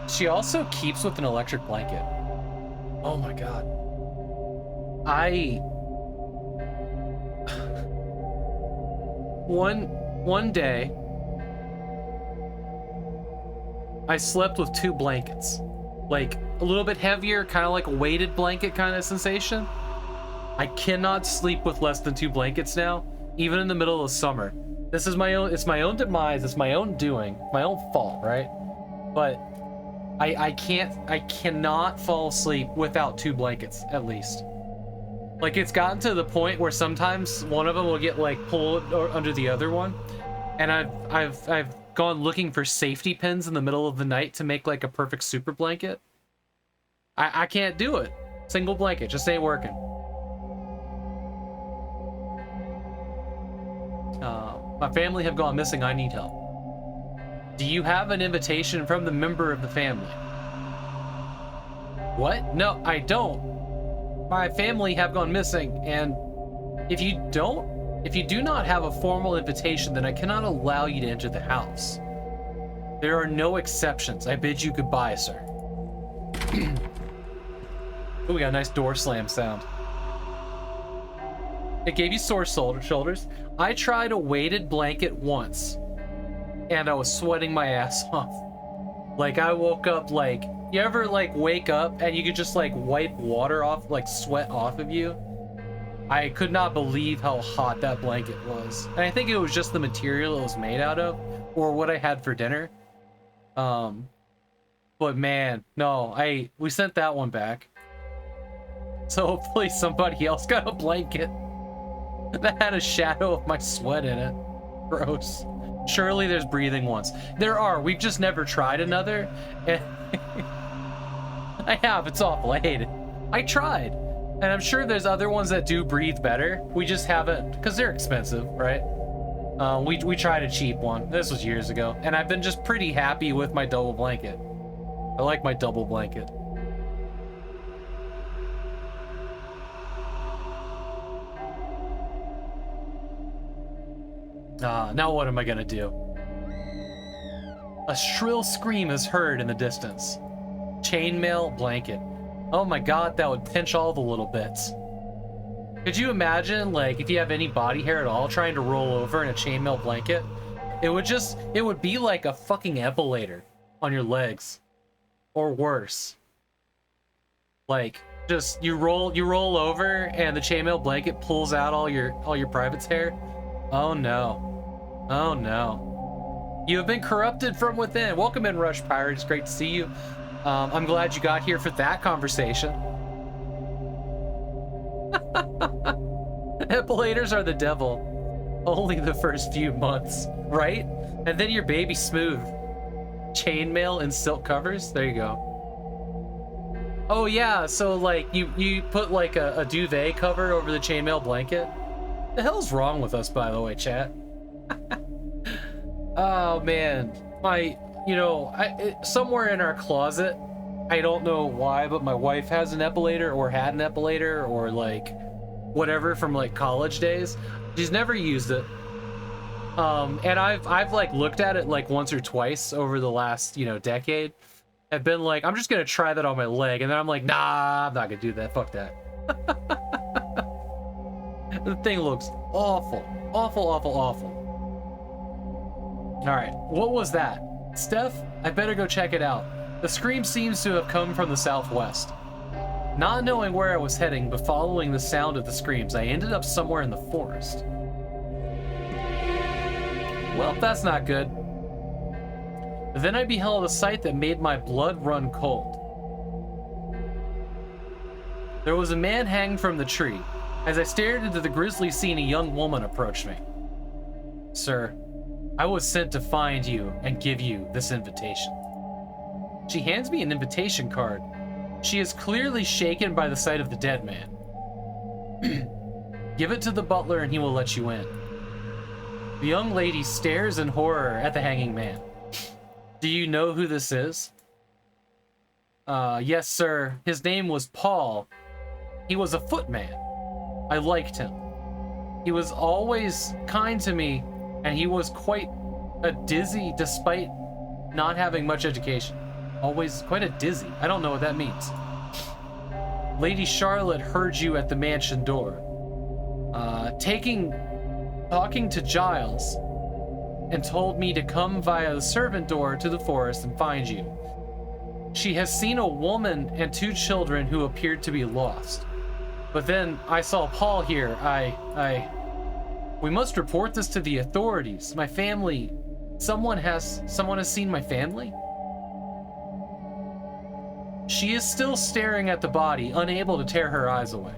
She also keeps with an electric blanket. Oh my god. One day, I slept with 2 blankets. Like, a little bit heavier, kind of like a weighted blanket kind of sensation. I cannot sleep with less than 2 blankets now, even in the middle of summer. This is my own, it's my own demise, it's my own doing, my own fault, right? But I cannot fall asleep without 2 blankets, at least. Like, it's gotten to the point where sometimes one of them will get like pulled or under the other one, and I've gone looking for safety pins in the middle of the night to make like a perfect super blanket. I can't do it. Single blanket just ain't working. My family have gone missing. I need help. Do you have an invitation from the member of the family? What? No, I don't. My family have gone missing, and if you do not have a formal invitation, then I cannot allow you to enter the house. There are no exceptions. I bid you goodbye, sir. Oh, we got a nice door slam sound. It gave you sore shoulders. I tried a weighted blanket once, and I was sweating my ass off. Like, I woke up like, you ever like wake up and you could just like wipe water off, like sweat off of you? I could not believe how hot that blanket was. And I think it was just the material it was made out of, or what I had for dinner. But man, no, we sent that one back. So hopefully somebody else got a blanket that had a shadow of my sweat in it. Gross. Surely there's breathing ones. There are. We've just never tried another. And I have. It's awful. I hate it. I tried. And I'm sure there's other ones that do breathe better. We just haven't, because they're expensive, right? We tried a cheap one. This was years ago. And I've been just pretty happy with my double blanket. I like my double blanket. Now what am I gonna do? A shrill scream is heard in the distance. Chainmail blanket. Oh my god, that would pinch all the little bits. Could you imagine, like, if you have any body hair at all, trying to roll over in a chainmail blanket? It would be like a fucking epilator on your legs. Or worse. Like, just, you roll over and the chainmail blanket pulls out all your private's hair. Oh no. Oh no. You have been corrupted from within. Welcome in, Rush Pirate. It's great to see you. I'm glad you got here for that conversation. Epilators are the devil. Only the first few months, right? And then your baby's smooth. Chainmail and silk covers. There you go. Oh yeah, so like you put like a duvet cover over the chainmail blanket. The hell's wrong with us, by the way, chat? Oh man, somewhere in our closet, I don't know why, but my wife has an epilator, or had an epilator, or like whatever from like college days. She's never used it. And I've like looked at it like once or twice over the last, decade. I've been like, I'm just gonna try that on my leg, and then I'm like, nah, I'm not gonna do that. Fuck that. The thing looks awful. Awful, awful, awful. Alright, what was that? Steph, I better go check it out. The scream seems to have come from the southwest. Not knowing where I was heading, but following the sound of the screams, I ended up somewhere in the forest. Well, that's not good. Then I beheld a sight that made my blood run cold. There was a man hanging from the tree. As I stared into the grisly scene, a young woman approached me. Sir, I was sent to find you and give you this invitation. She hands me an invitation card. She is clearly shaken by the sight of the dead man. Give it to the butler and he will let you in. The young lady stares in horror at the hanging man. Do you know who this is? Yes, sir. His name was Paul. He was a footman. I liked him. He was always kind to me, and he was quite a dizzy despite not having much education. Always quite a dizzy. I don't know what that means. Lady Charlotte heard you at the mansion door. Talking to Giles, and told me to come via the servant door to the forest and find you. She has seen a woman and 2 children who appeared to be lost. But then I saw Paul here. We must report this to the authorities. My family, someone has seen my family? She is still staring at the body, unable to tear her eyes away.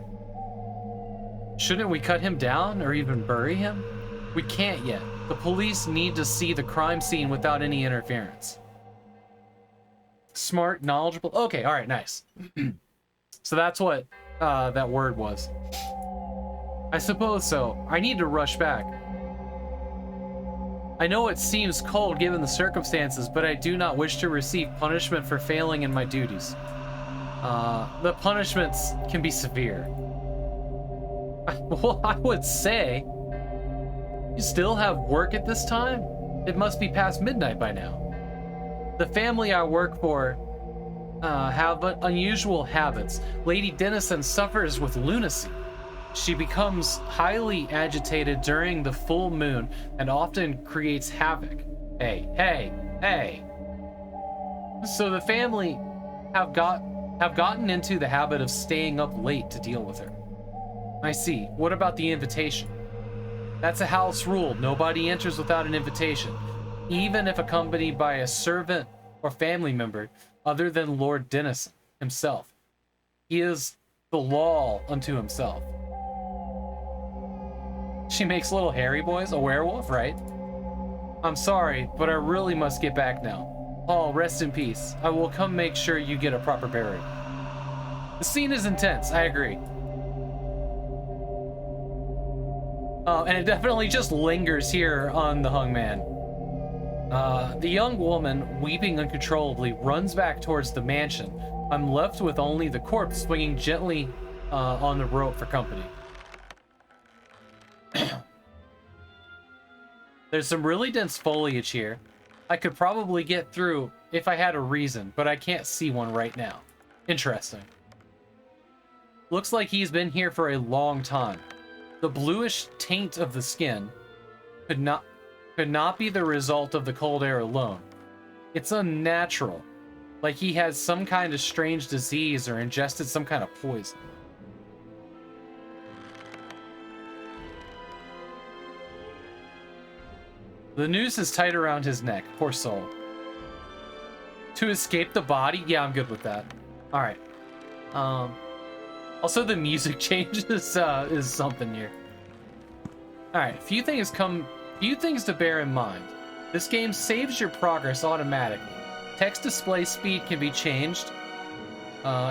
Shouldn't we cut him down or even bury him? We can't yet. The police need to see the crime scene without any interference. Smart, knowledgeable. Okay, all right, nice. So that's what that word was. I suppose so. I need to rush back. I know it seems cold given the circumstances, but I do not wish to receive punishment for failing in my duties. The punishments can be severe. Well, I would say, you still have work at this time? It must be past midnight by now. The family I work for have unusual habits. Lady Dennison suffers with lunacy. She becomes highly agitated during the full moon and often creates havoc. Hey. So the family have gotten into the habit of staying up late to deal with her. I see. What about the invitation? That's a house rule. Nobody enters without an invitation, even if accompanied by a servant or family member other than Lord Dennison himself. He is the law unto himself. She makes little hairy boys, a werewolf, right? I'm sorry, but I really must get back now. Paul, rest in peace. I will come make sure you get a proper burial. The scene is intense, I agree. And it definitely just lingers here on the hung man. The young woman, weeping uncontrollably, runs back towards the mansion. I'm left with only the corpse swinging gently on the rope for company. There's some really dense foliage here. I could probably get through if I had a reason, but I can't see one right now. Interesting. Looks like he's been here for a long time. The bluish taint of the skin could not be the result of the cold air alone. It's unnatural, like he has some kind of strange disease or ingested some kind of poison. The noose is tight around his neck, poor soul. To escape the body? Yeah, I'm good with that. All right. Also, the music changes is something here. All right, few things to bear in mind. This game saves your progress automatically. Text display speed can be changed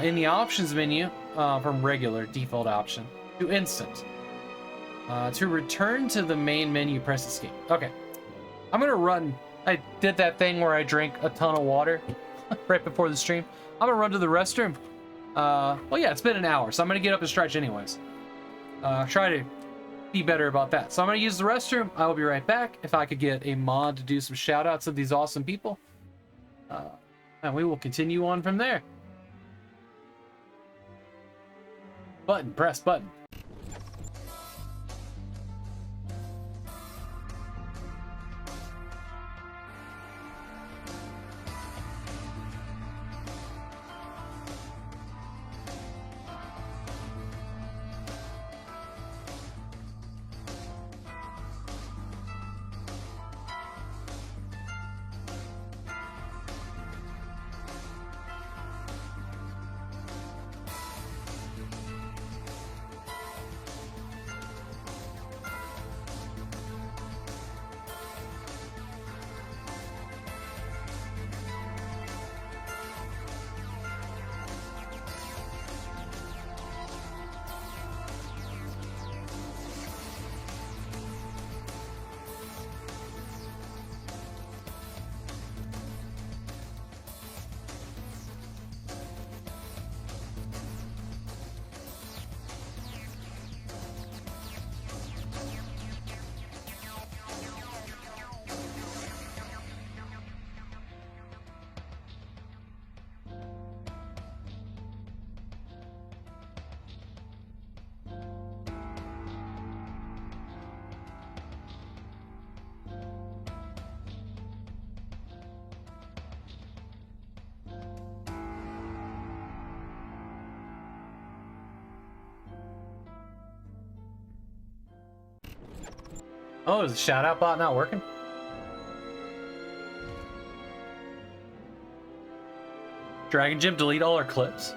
in the options menu from regular default option to instant. To return to the main menu, press escape. Okay, I'm gonna run. I did that thing where I drank a ton of water right before the stream. I'm gonna run to the restroom. Well, yeah, it's been an hour, so I'm gonna get up and stretch anyways. Try to be better about that. So I'm gonna use the restroom. I will be right back. If I could get a mod to do some shout outs of these awesome people. And we will continue on from there. Button, press button. Oh, is the shout out bot not working? Dragon Gym delete all our clips.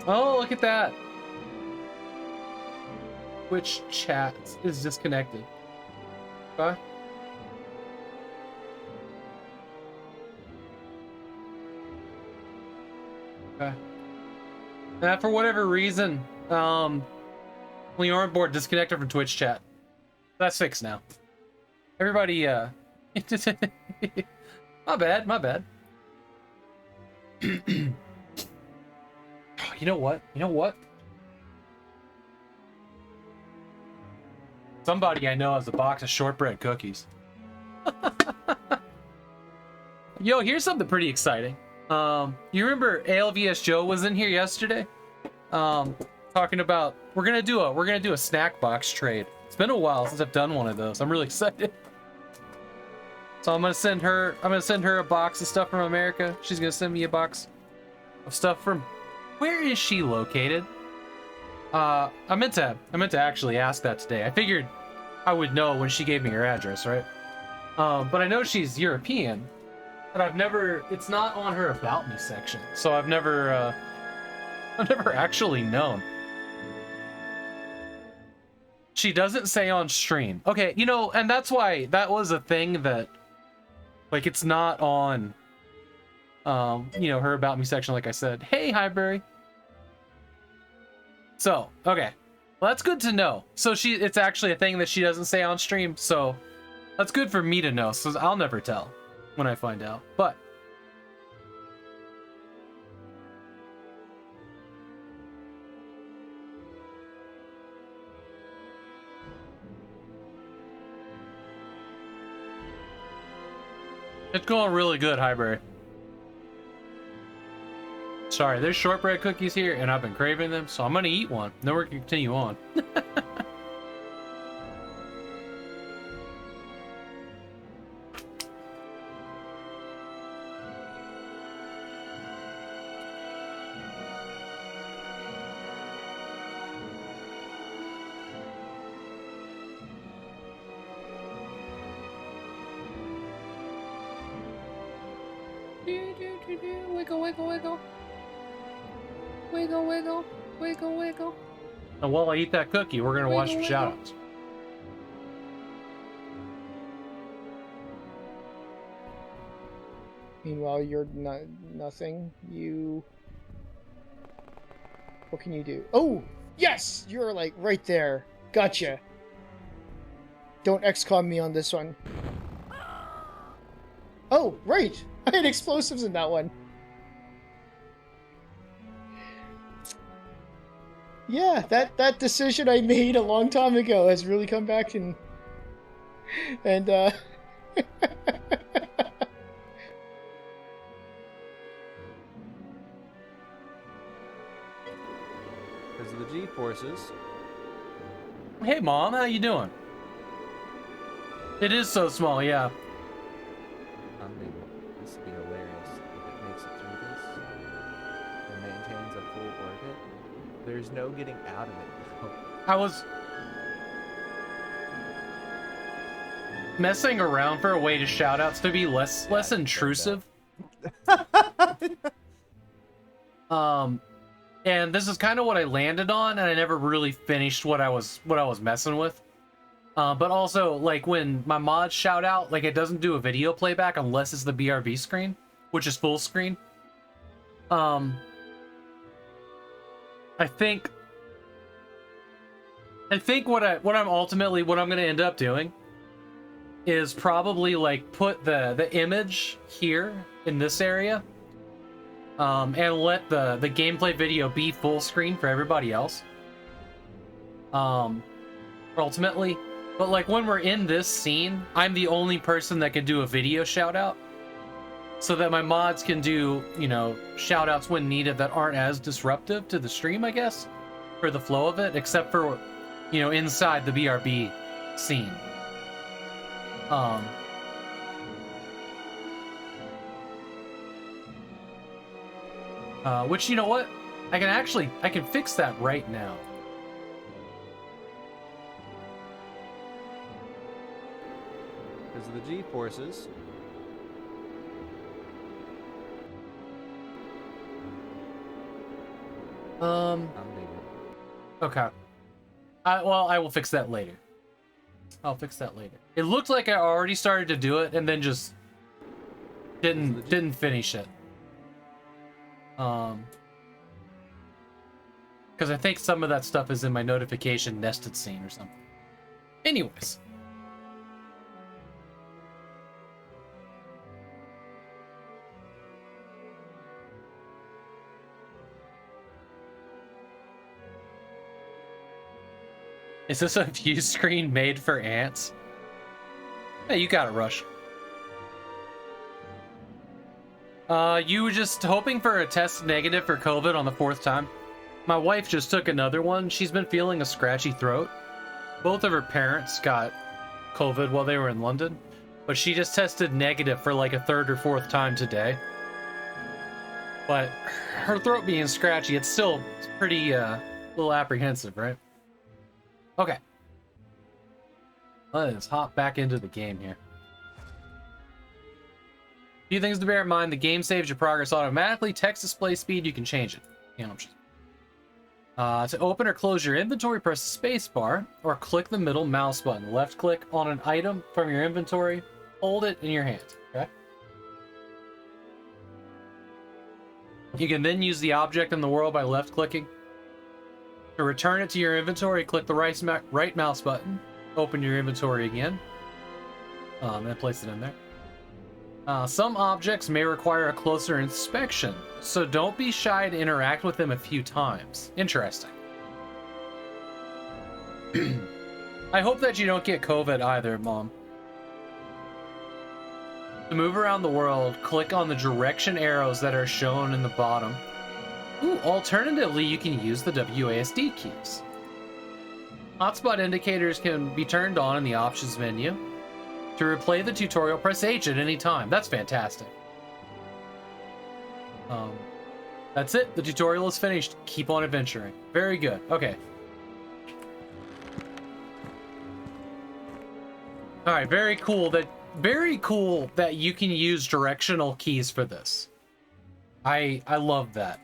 Oh, look at that. Twitch chat is disconnected. Okay. Okay. Now, for whatever reason, when you aren't bored, disconnected from Twitch chat. That's fixed now. Everybody, my bad, my bad. You know what? You know what? Somebody I know has a box of shortbread cookies. Yo, here's something pretty exciting. You remember ALVS Joe was in here yesterday? Talking about we're gonna do a snack box trade. It's been a while since I've done one of those. I'm really excited. So I'm gonna send her a box of stuff from America. She's gonna send me a box of stuff from, where is she located? I meant to actually ask that today. I figured I would know when she gave me her address, right? But I know she's European, but it's not on her About Me section. So I've never actually known. She doesn't say on stream. Okay, you know, and that's why that was a thing that, like, it's not on, you know, her About Me section, like I said. Hey, Highbury. So, okay. Well, that's good to know. So it's actually a thing that she doesn't say on stream, so that's good for me to know, so I'll never tell when I find out. But it's going really good, Highbury. Sorry, there's shortbread cookies here, and I've been craving them, so I'm gonna eat one. Then we can continue on. Wiggle, wiggle, wiggle. Wiggle, wiggle, wiggle, wiggle. And while I eat that cookie, we're gonna watch some shoutouts. Meanwhile, you're nothing. What can you do? Oh, yes! You're like right there. Gotcha. Don't XCOM me on this one. Oh, right! I had explosives in that one. Yeah, that decision I made a long time ago has really come back and because of the G-forces. Hey, Mom, how you doing? It is so small, yeah. Unbelievable. This would be hilarious if it makes it through this and maintains a full orbit. There's no getting out of it. I was messing around for a way to shoutouts to be less intrusive. And this is kind of what I landed on, and I never really finished what I was messing with. But also, like, when my mods shout out, like, it doesn't do a video playback unless it's the BRB screen, which is full screen. I think what I'm gonna end up doing is probably like put the image here in this area, and let the gameplay video be full screen for everybody else. Ultimately, but like when we're in this scene, I'm the only person that can do a video shout out, so that my mods can do, you know, shout outs when needed that aren't as disruptive to the stream, I guess, for the flow of it, except for, you know, inside the BRB scene. Which, you know what? I can fix that right now. Because of the G-forces. Okay. Well, I will fix that later. I'll fix that later. It looked like I already started to do it and then just didn't finish it. Because I think some of that stuff is in my notification nested scene or something. Anyways. Is this a view screen made for ants? Hey, you got it, Rush. You were just hoping for a test negative for COVID on the 4th time? My wife just took another one. She's been feeling a scratchy throat. Both of her parents got COVID while they were in London, but she just tested negative for like a 3rd or 4th time today. But her throat being scratchy, it's still pretty, little apprehensive, right? Okay. Let's hop back into the game here. A few things to bear in mind. The game saves your progress automatically. Text display speed, you can change it. To open or close your inventory, press the space bar or click the middle mouse button. Left click on an item from your inventory. Hold it in your hand. Okay. You can then use the object in the world by left clicking. To return it to your inventory, click the right mouse button, open your inventory again, and place it in there. Some objects may require a closer inspection, so don't be shy to interact with them a few times. Interesting. I hope that you don't get COVID either, Mom. To move around the world, click on the direction arrows that are shown in the bottom. Ooh, alternatively, you can use the WASD keys. Hotspot indicators can be turned on in the options menu. To replay the tutorial, press H at any time. That's fantastic. That's it. The tutorial is finished. Keep on adventuring. Very good. Okay. All right. Very cool that you can use directional keys for this. I love that.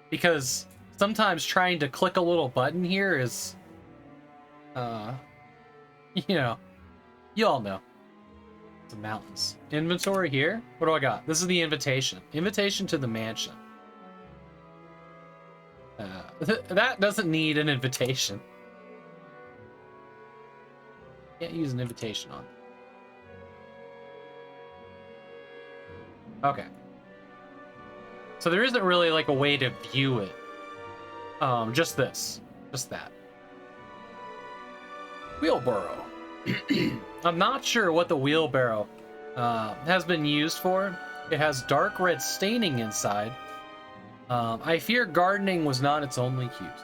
Because sometimes trying to click a little button here is, you all know. The mountains. Inventory here. What do I got? This is the invitation. Invitation to the mansion. That doesn't need an invitation. Can't use an invitation on it. Okay. So there isn't really like a way to view it. Just this. Just that. Wheelbarrow. I'm not sure what the wheelbarrow has been used for. It has dark red staining inside. I fear gardening was not its only use.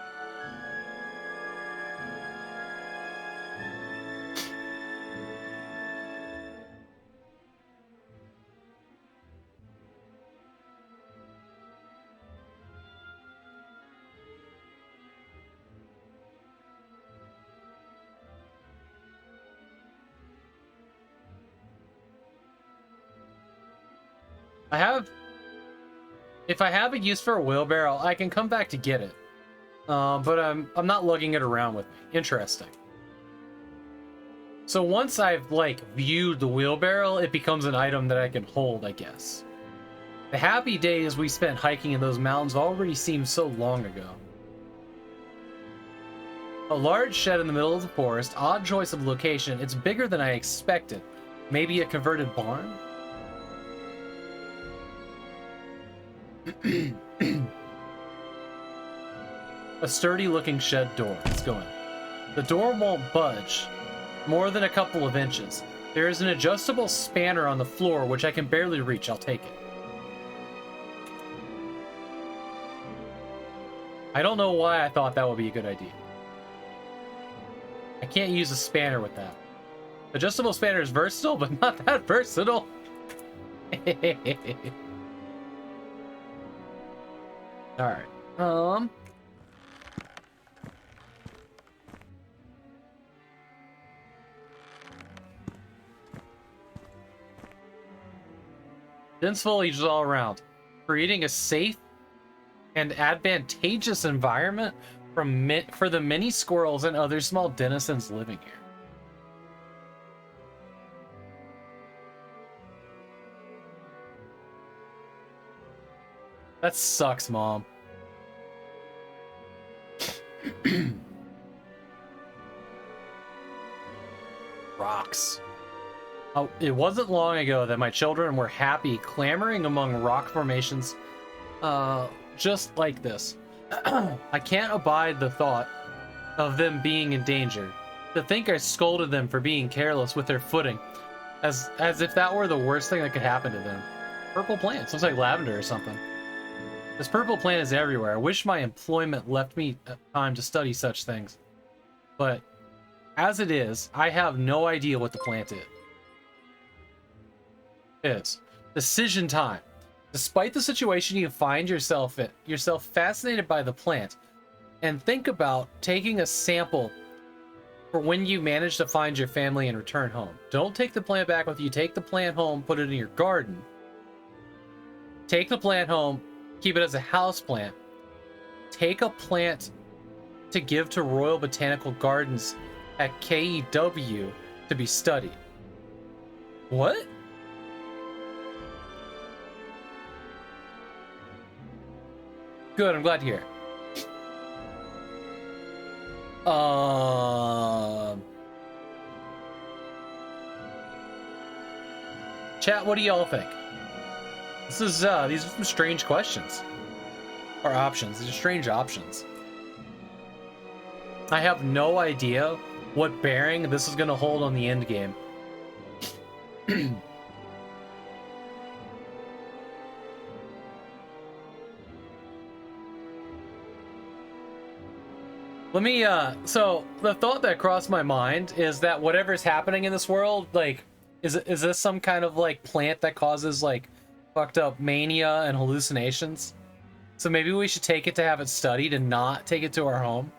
If I have a use for a wheelbarrow, I can come back to get it. But I'm not lugging it around with me. Interesting. So once I've viewed the wheelbarrow, it becomes an item that I can hold, I guess. The happy days we spent hiking in those mountains already seem so long ago. A large shed in the middle of the forest, odd choice of location. It's bigger than I expected. Maybe a converted barn? A sturdy looking shed door. Let's go in. The door won't budge more than a couple of inches. There is an adjustable spanner on the floor which I can barely reach. I'll take it. I don't know why I thought that would be a good idea. I can't use a spanner with that. Adjustable spanner is versatile, but not that versatile. All right. Dense foliage all around, creating a safe and advantageous environment for the many squirrels and other small denizens living here. That sucks, Mom. Rocks. Oh, it wasn't long ago that my children were happy clambering among rock formations just like this. I can't abide the thought of them being in danger. To think I scolded them for being careless with their footing, as if that were the worst thing that could happen to them. Purple plants, looks like lavender or something. This purple plant is everywhere. I wish my employment left me time to study such things. But as it is, I have no idea what the plant is. Decision time. Despite the situation you find yourself in, fascinated by the plant, and think about taking a sample for when you manage to find your family and return home. Don't take the plant back with you. Take the plant home, put it in your garden. Take the plant home, keep it as a house plant. Take a plant to give to Royal Botanical Gardens at KEW to be studied. What? Good, I'm glad to hear. Chat, what do y'all think? This is these are some strange questions. Or options. These are strange options. I have no idea what bearing this is gonna hold on the end game. Let me, so the thought that crossed my mind is that whatever's happening in this world, like, is this some kind of, like, plant that causes, like, fucked up mania and hallucinations? So maybe we should take it to have it studied and not take it to our home?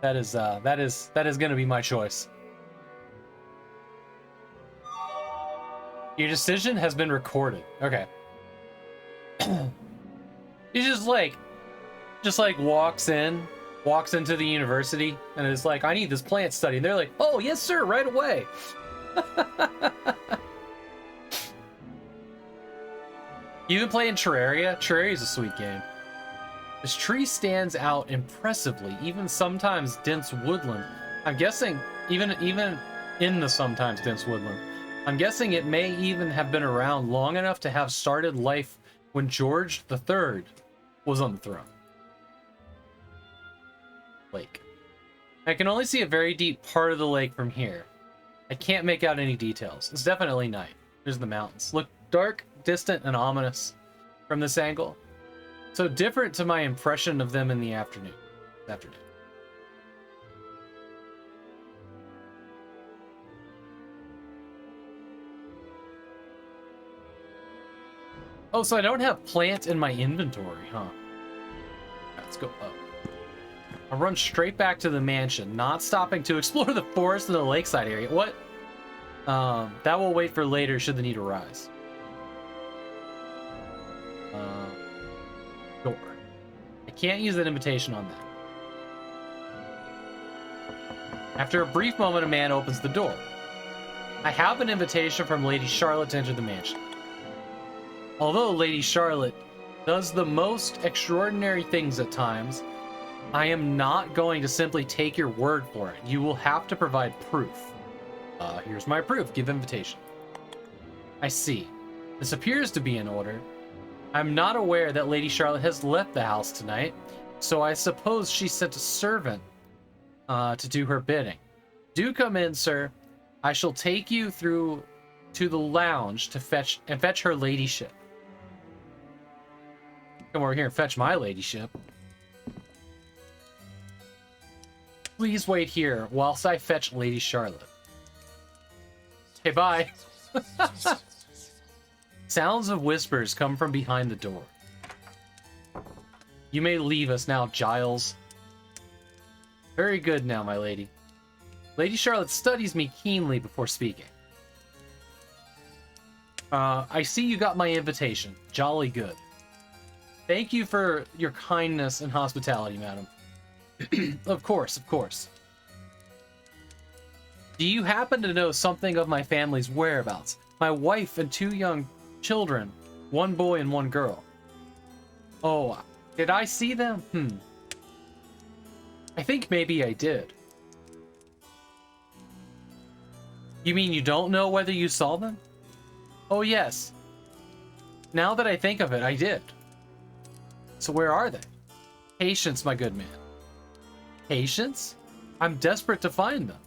That is gonna be my choice. Your decision has been recorded. Okay. He just like walks into the university and is like, I need this plant study. And they're like, oh, yes, sir, right away. You been playing Terraria? Terraria's a sweet game. This tree stands out impressively, even sometimes dense woodland. I'm guessing, even in the sometimes dense woodland. I'm guessing it may even have been around long enough to have started life when George III was on the throne. Lake. I can only see a very deep part of the lake from here. I can't make out any details. It's definitely night. There's the mountains. Look dark, distant, and ominous from this angle. So different to my impression of them in the afternoon. Oh, so I don't have plant in my inventory, huh? Let's go up. I'll run straight back to the mansion, not stopping to explore the forest and the lakeside area. What? That will wait for later should the need arise. Door. I can't use that invitation on that. After a brief moment, a man opens the door. I have an invitation from Lady Charlotte to enter the mansion. Although Lady Charlotte does the most extraordinary things at times, I am not going to simply take your word for it. You will have to provide proof. Here's my proof. Give invitation. I see. This appears to be in order. I'm not aware that Lady Charlotte has left the house tonight, so I suppose she sent a servant to do her bidding. Do come in, sir. I shall take you through to the lounge to fetch her ladyship. Come over here and fetch my ladyship. Please wait here whilst I fetch Lady Charlotte. Okay, bye. Sounds of whispers come from behind the door. You may leave us now, Giles. Very good now, my lady. Lady Charlotte studies me keenly before speaking. I see you got my invitation. Jolly good. Thank you for your kindness and hospitality, madam. Of course, of course. Do you happen to know something of my family's whereabouts? My wife and 2 young children, 1 boy and 1 girl. Oh, did I see them? I think maybe I did. You mean you don't know whether you saw them? Oh, yes. Now that I think of it, I did. So where are they? Patience, my good man. Patience? I'm desperate to find them.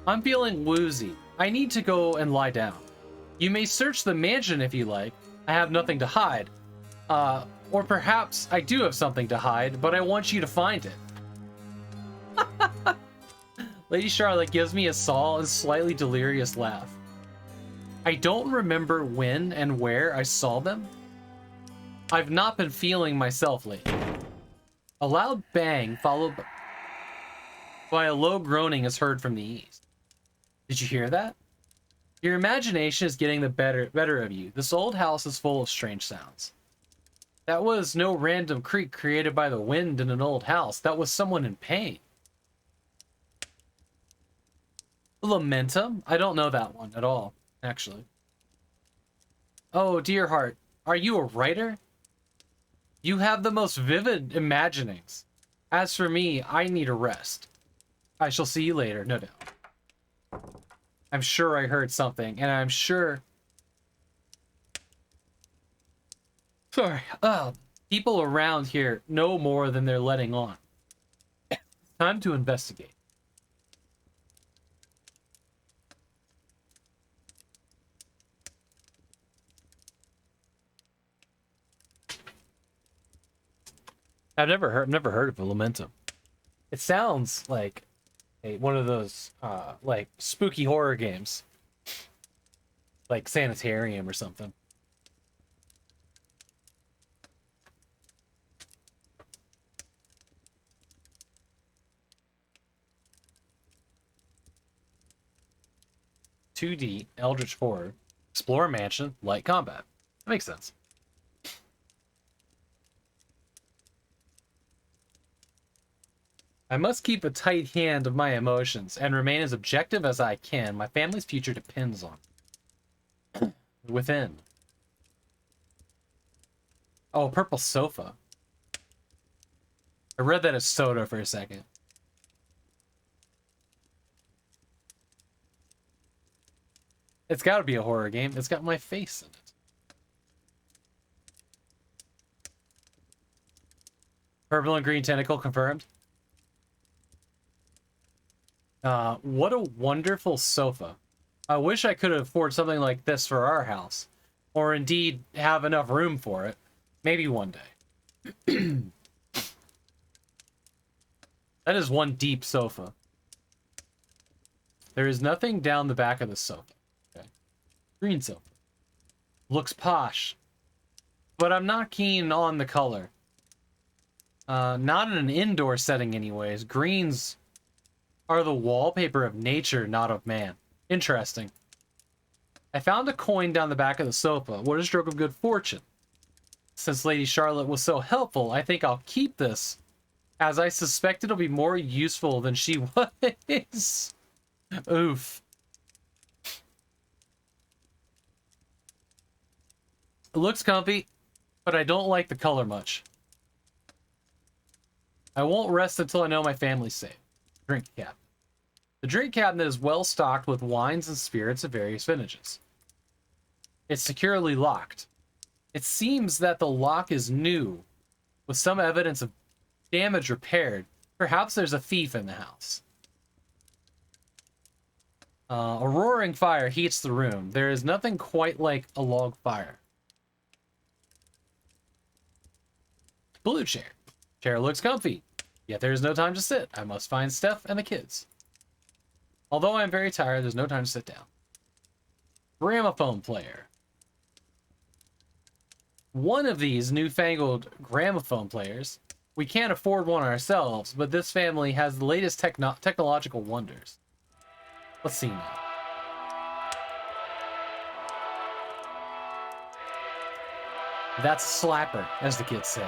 I'm feeling woozy. I need to go and lie down. You may search the mansion if you like. I have nothing to hide. Or perhaps I do have something to hide, but I want you to find it. Lady Charlotte gives me a small and slightly delirious laugh. I don't remember when and where I saw them. I've not been feeling myself lately. A loud bang followed by a low groaning is heard from the east. Did you hear that? Your imagination is getting the better of you. This old house is full of strange sounds. That was no random creak created by the wind in an old house. That was someone in pain. Lamentum? I don't know that one at all, actually. Oh, dear heart. Are you a writer? You have the most vivid imaginings. As for me, I need a rest. I shall see you later, no doubt. I'm sure I heard something, and I'm sure... Sorry. People around here know more than they're letting on. Time to investigate. I've never heard of a Lamentum. It sounds like one of those like spooky horror games, like Sanitarium or something. (2D) Eldritch Horror, Explore Mansion, Light Combat. That makes sense. I must keep a tight hand of my emotions and remain as objective as I can. My family's future depends on it. Within. Oh, purple sofa. I read that as soda for a second. It's got to be a horror game. It's got my face in it. Purple and green tentacle confirmed. What a wonderful sofa. I wish I could afford something like this for our house. Or indeed have enough room for it. Maybe one day. That is one deep sofa. There is nothing down the back of the sofa. Okay. Green sofa. Looks posh. But I'm not keen on the color. Not in an indoor setting anyways. Greens are the wallpaper of nature, not of man. Interesting. I found a coin down the back of the sofa. What a stroke of good fortune. Since Lady Charlotte was so helpful, I think I'll keep this, as I suspect it'll be more useful than she was. Oof. It looks comfy, but I don't like the color much. I won't rest until I know my family's safe. Drink cabinet. The drink cabinet is well stocked with wines and spirits of various vintages. It's securely locked. It seems that the lock is new, with some evidence of damage repaired. Perhaps there's a thief in the house. A roaring fire heats the room. There is nothing quite like a log fire. Blue chair. Chair looks comfy. Yet there is no time to sit. I must find Steph and the kids. Although I am very tired, there's no time to sit down. Gramophone player. One of these newfangled gramophone players. We can't afford one ourselves, but this family has the latest technological wonders. Let's see now. That's a slapper, as the kids say.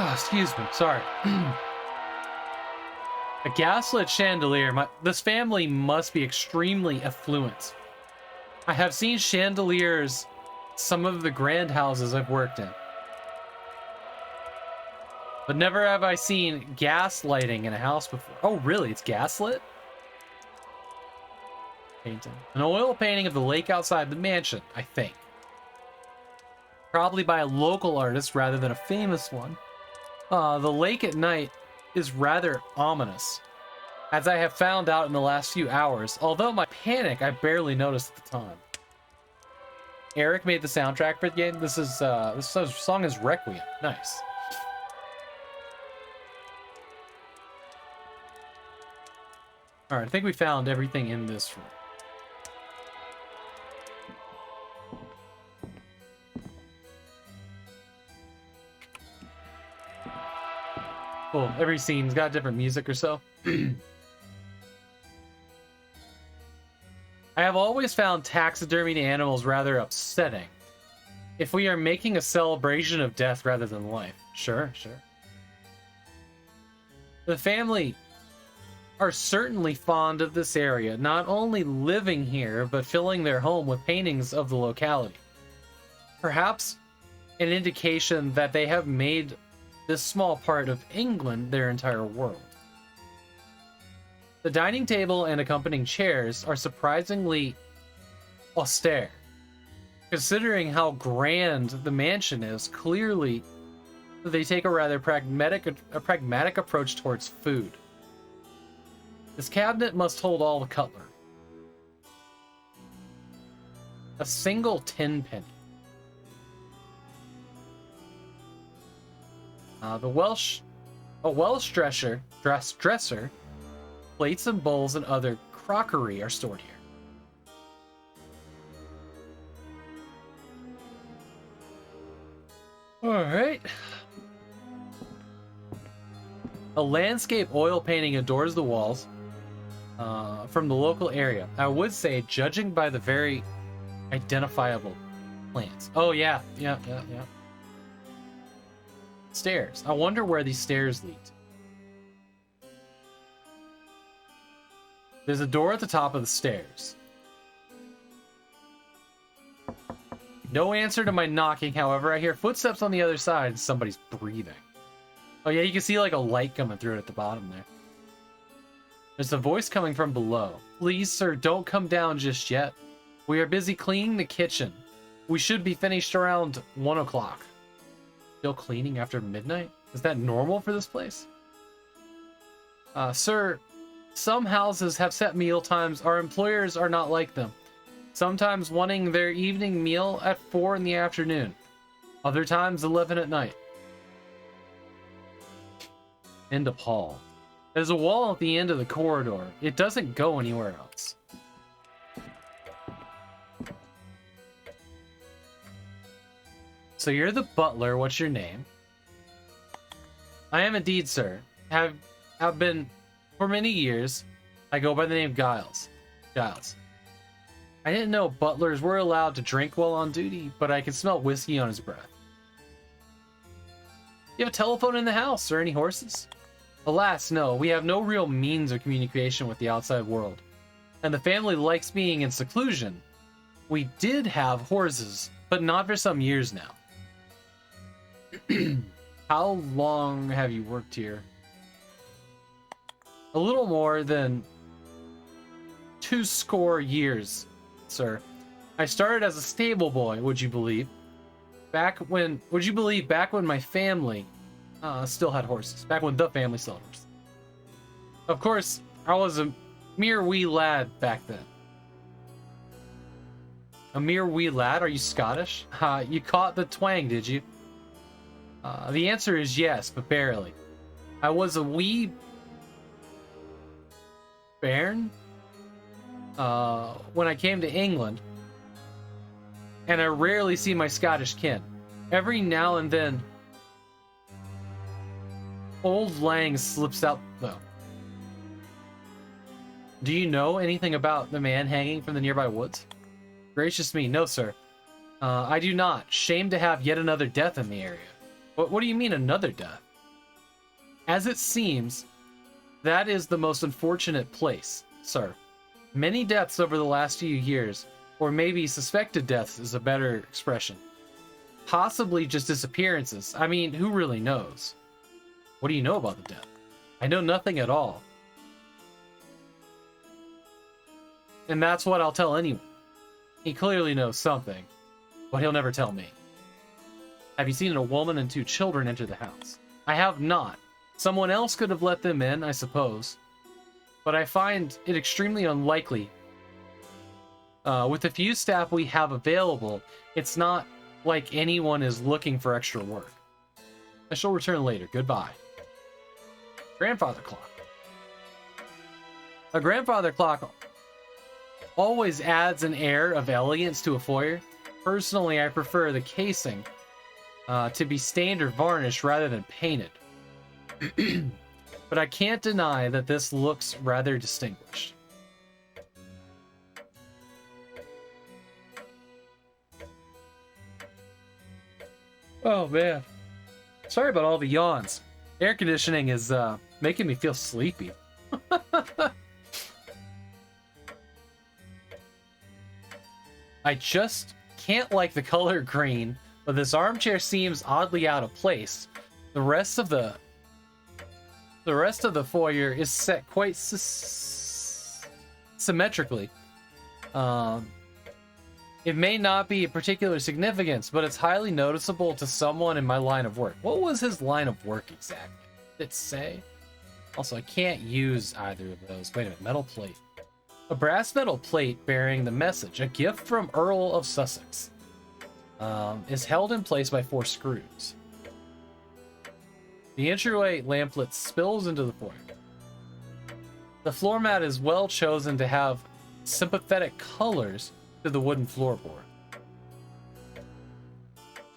Oh, excuse me, sorry. A gaslit chandelier. This family must be extremely affluent. I have seen chandeliers some of the grand houses I've worked in. But never have I seen gas lighting in a house before. Oh, really? It's gaslit? Painting. An oil painting of the lake outside the mansion, I think. Probably by a local artist rather than a famous one. The lake at night is rather ominous, as I have found out in the last few hours, although my panic I barely noticed at the time. Eric made the soundtrack for the game. This song is Requiem. Nice. Alright, I think we found everything in this room. Cool. Every scene's got different music or so. I have always found taxidermied animals rather upsetting. If we are making a celebration of death rather than life. Sure, sure. The family are certainly fond of this area, not only living here, but filling their home with paintings of the locality. Perhaps an indication that they have made this small part of England their entire world. The dining table and accompanying chairs are surprisingly austere. Considering how grand the mansion is, clearly they take a rather pragmatic approach towards food. This cabinet must hold all the cutlery. A single 10 penny. A Welsh dresser, plates and bowls and other crockery are stored here. All right. A landscape oil painting adorns the walls from the local area. I would say, judging by the very identifiable plants. Oh, yeah. Stairs. I wonder where these stairs lead. There's a door at the top of the stairs. No answer to my knocking, however. I hear footsteps on the other side and somebody's breathing. Oh yeah, you can see like a light coming through it at the bottom there. There's a voice coming from below. Please, sir, don't come down just yet. We are busy cleaning the kitchen. We should be finished around 1 o'clock. Still cleaning after midnight? Is that normal for this place? Sir, some houses have set meal times. Our employers are not like them. Sometimes wanting their evening meal at 4 in the afternoon. Other times 11 at night. End of hall. There's a wall at the end of the corridor. It doesn't go anywhere else. So you're the butler. What's your name? I am indeed, sir. Have been for many years. I go by the name Giles. Giles. I didn't know butlers were allowed to drink while on duty, but I can smell whiskey on his breath. You have a telephone in the house, or any horses? Alas, no. We have no real means of communication with the outside world, and the family likes being in seclusion. We did have horses, but not for some years now. How long have you worked here? A little more than 20 years, sir. I started as a stable boy, would you believe? Back when, would you believe, back when my family still had horses. Back when the family still had horses. Of course, I was a mere wee lad back then. A mere wee lad? Are you Scottish? You caught the twang, did you? The answer is yes, but barely. I was a wee bairn when I came to England, and I rarely see my Scottish kin. Every now and then, Old Lang slips out, though. Do you know anything about the man hanging from the nearby woods? Gracious me, no, sir. I do not. Shame to have yet another death in the area. What do you mean, another death? As it seems, that is the most unfortunate place, sir. Many deaths over the last few years, or maybe suspected deaths is a better expression. Possibly just disappearances. I mean, who really knows? What do you know about the death? I know nothing at all. And that's what I'll tell anyone. He clearly knows something, but he'll never tell me. Have you seen a woman and 2 children enter the house? I have not. Someone else could have let them in, I suppose. But I find it extremely unlikely. With the few staff we have available, it's not like anyone is looking for extra work. I shall return later. Goodbye. Grandfather clock. A grandfather clock always adds an air of elegance to a foyer. Personally, I prefer the casing to be stained or varnished rather than painted. But I can't deny that this looks rather distinguished. Oh man. Sorry about all the yawns. Air conditioning is making me feel sleepy. I just can't like the color green, but this armchair seems oddly out of place. The rest of the foyer is set quite symmetrically. It may not be of particular significance, but it's highly noticeable to someone in my line of work. What was his line of work exactly? Did it say? Also, I can't use either of those. Wait a minute, metal plate. A brass metal plate bearing the message, a gift from Earl of Sussex, is held in place by 4 screws. The entryway lamplet spills into the foyer. The floor mat is well chosen to have sympathetic colors to the wooden floorboard.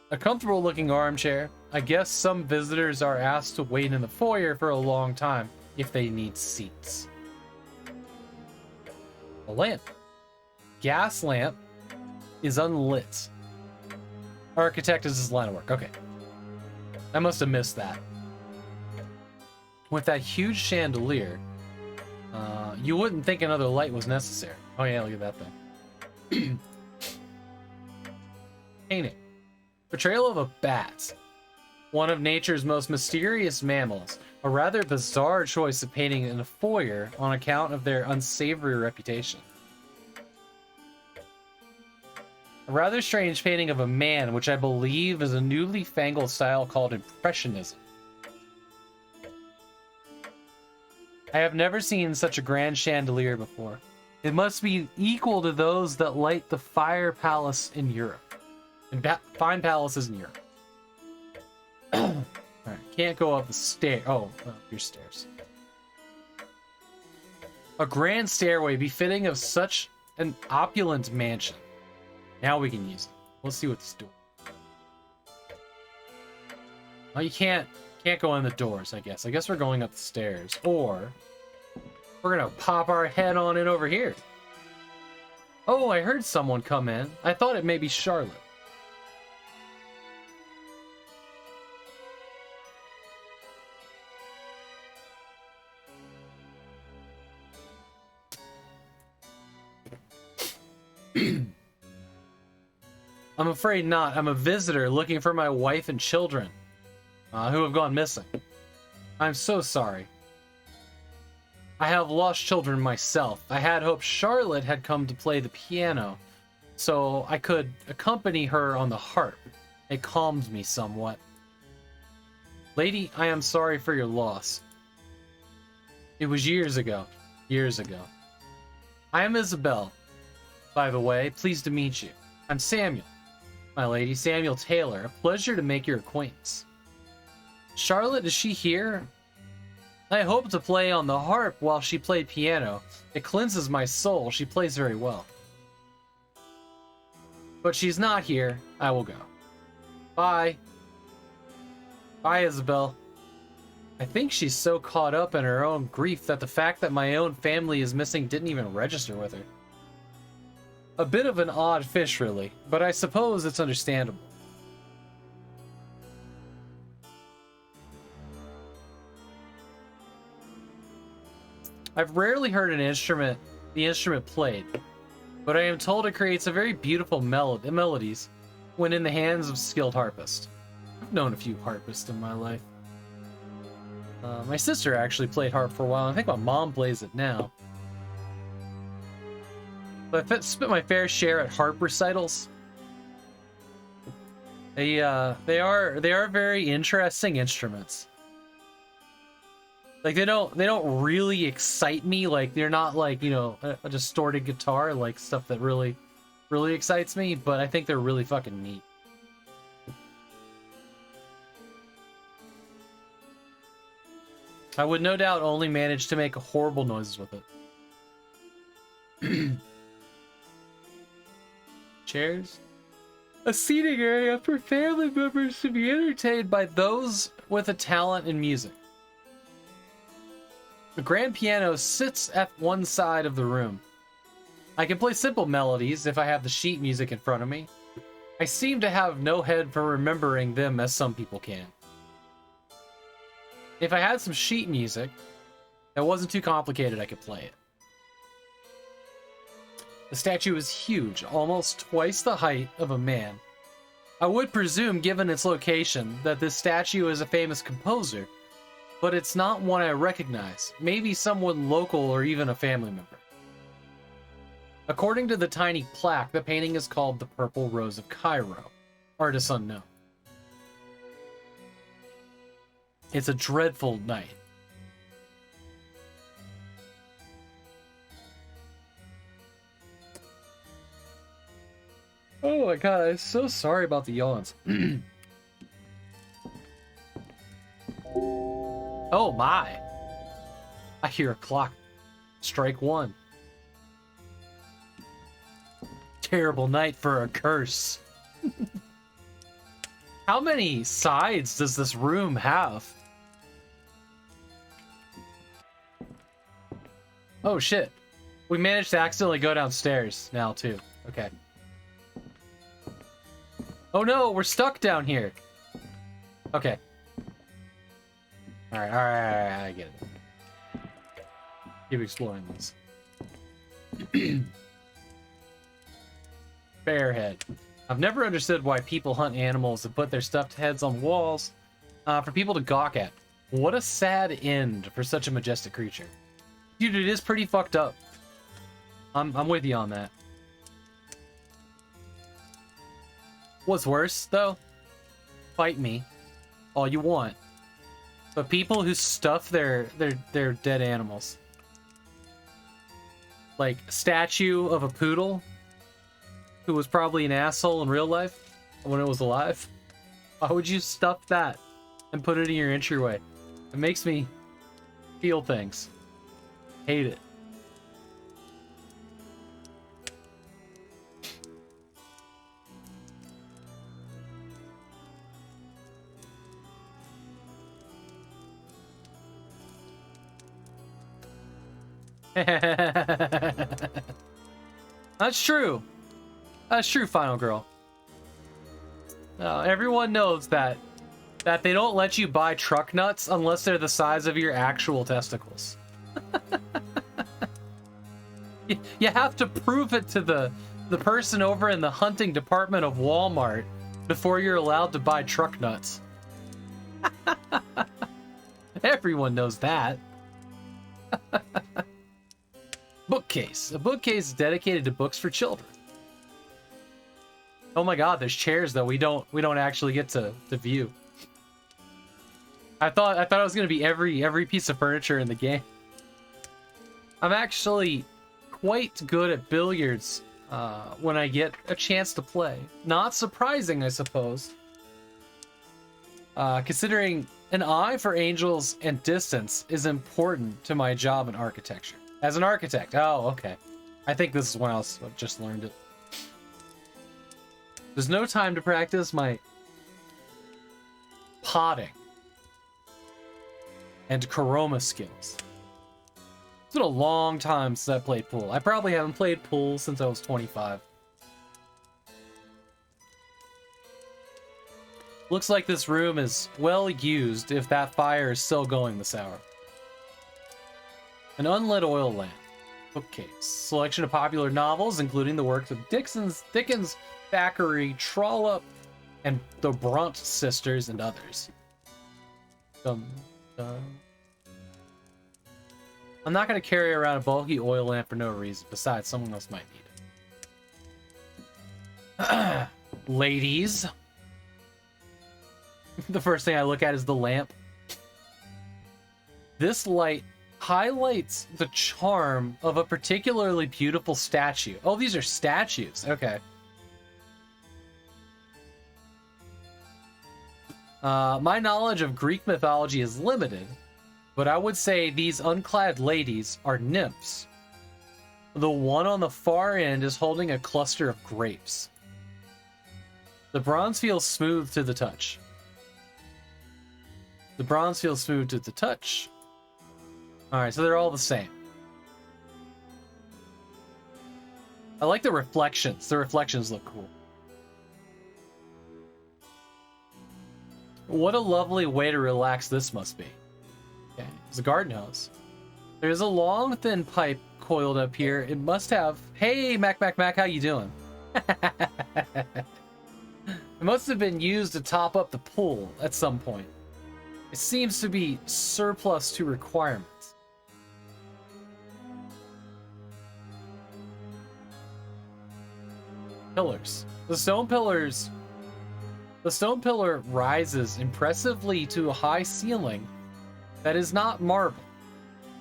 A comfortable looking armchair. I guess some visitors are asked to wait in the foyer for a long time if they need seats. A lamp. Gas lamp is unlit. Architect is his line of work. Okay. I must have missed that. With that huge chandelier, you wouldn't think another light was necessary. Oh yeah, look at that thing. Painting. Portrayal of a bat. One of nature's most mysterious mammals. A rather bizarre choice of painting in a foyer on account of their unsavory reputation. A rather strange painting of a man, which I believe is a newly fangled style called Impressionism. I have never seen such a grand chandelier before. It must be equal to those that light the fire palace in Europe. Fine palaces in Europe. Alright, can't go up the stair. Oh, your stairs. A grand stairway befitting of such an opulent mansion. Now we can use it. Let's see what this door. Oh, you can't go in the doors, I guess. I guess we're going up the stairs. Or we're gonna pop our head on in over here. Oh, I heard someone come in. I thought it may be Charlotte. I'm afraid not. I'm a visitor looking for my wife and children who have gone missing. I'm so sorry. I have lost children myself. I had hoped Charlotte had come to play the piano so I could accompany her on the harp It calmed me somewhat. Lady, I am sorry for your loss. It was years ago. Years ago. I am Isabel. By the way, pleased to meet you. I'm Samuel. My lady, Samuel Taylor. A pleasure to make your acquaintance. Charlotte, is she here? I hope to play on the harp while she played piano. It cleanses my soul. She plays very well. But she's not here. I will go. Bye. Bye, Isabel. I think she's so caught up in her own grief that the fact that my own family is missing didn't even register with her. A bit of an odd fish, really, but I suppose it's understandable. I've rarely heard the instrument played, but I am told it creates a very beautiful melodies when in the hands of skilled harpists. I've known a few harpists in my life. My sister actually played harp for a while. I think my mom plays it now. But I've spent my fair share at harp recitals. They are very interesting instruments. Like they don't really excite me. Like they're not like, you know, a distorted guitar, like stuff that really excites me, but I think they're really fucking neat. I would no doubt only manage to make horrible noises with it. Chairs? A seating area for family members to be entertained by those with a talent in music. The grand piano sits at one side of the room. I can play simple melodies if I have the sheet music in front of me. I seem to have no head for remembering them as some people can. If I had some sheet music that wasn't too complicated, I could play it. The statue is huge, almost twice the height of a man. I would presume, given its location, that this statue is a famous composer, but it's not one I recognize. Maybe someone local or even a family member. According to the tiny plaque, the painting is called The Purple Rose of Cairo. Artist unknown. It's a dreadful night. Oh my god, I'm so sorry about the yawns. Oh my! I hear a clock. Strike one. Terrible night for a curse. How many sides does this room have? Oh shit. We managed to accidentally go downstairs now too. Okay. Oh no, we're stuck down here. Okay. Alright, I get it. Keep exploring this. Bear head. I've never understood why people hunt animals and put their stuffed heads on walls for people to gawk at. What a sad end for such a majestic creature. Dude, it is pretty fucked up. I'm with you on that. What's worse, though? Fight me all you want. But people who stuff their dead animals. Like, statue of a poodle who was probably an asshole in real life when it was alive. Why would you stuff that and put it in your entryway? It makes me feel things. Hate it. That's true. That's true, Final Girl. Everyone knows that they don't let you buy truck nuts unless they're the size of your actual testicles. You have to prove it to the person over in the hunting department of Walmart before you're allowed to buy truck nuts. Everyone knows that. Bookcase. A bookcase dedicated to books for children. Oh my god, there's chairs though. We don't actually get to view. I thought it was gonna be every piece of furniture in the game. I'm actually quite good at billiards when I get a chance to play. Not surprising, I suppose. Considering an eye for angels and distance is important to my job in architecture. As an architect. Oh, okay. I think this is when I just learned it. There's no time to practice my potting and Kuroma skills. It's been a long time since I played pool. I probably haven't played pool since I was 25. Looks like this room is well used if that fire is still going this hour. An unlit oil lamp. Bookcase. Selection of popular novels, including the works of Dickens, Thackeray, Trollope, and the Brunt sisters, and others. I'm not going to carry around a bulky oil lamp for no reason. Besides, someone else might need it. Ladies. The first thing I look at is the lamp. This light highlights the charm of a particularly beautiful statue. Oh, these are statues. Okay. My knowledge of Greek mythology is limited, but I would say these unclad ladies are nymphs. The one on the far end is holding a cluster of grapes. The bronze feels smooth to the touch. The bronze feels smooth to the touch. Alright, so they're all the same. I like the reflections. The reflections look cool. What a lovely way to relax this must be. Okay, it's a garden hose. There's a long, thin pipe coiled up here. It must have... Hey, Mac, how you doing? It must have been used to top up the pool at some point. It seems to be surplus to requirements. Pillars. The stone pillar rises impressively to a high ceiling that is not marble.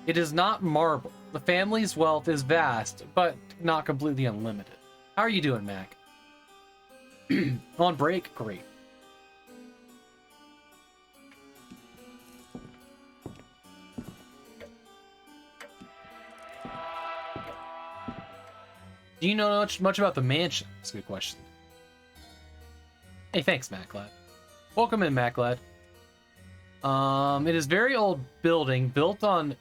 It is not marble. The family's wealth is vast, but not completely unlimited. How are you doing, Mac? On break? Great. Do you know much about the mansion? That's a good question. Hey, thanks, MacLad. Welcome in, MacLad. It is a very old building built on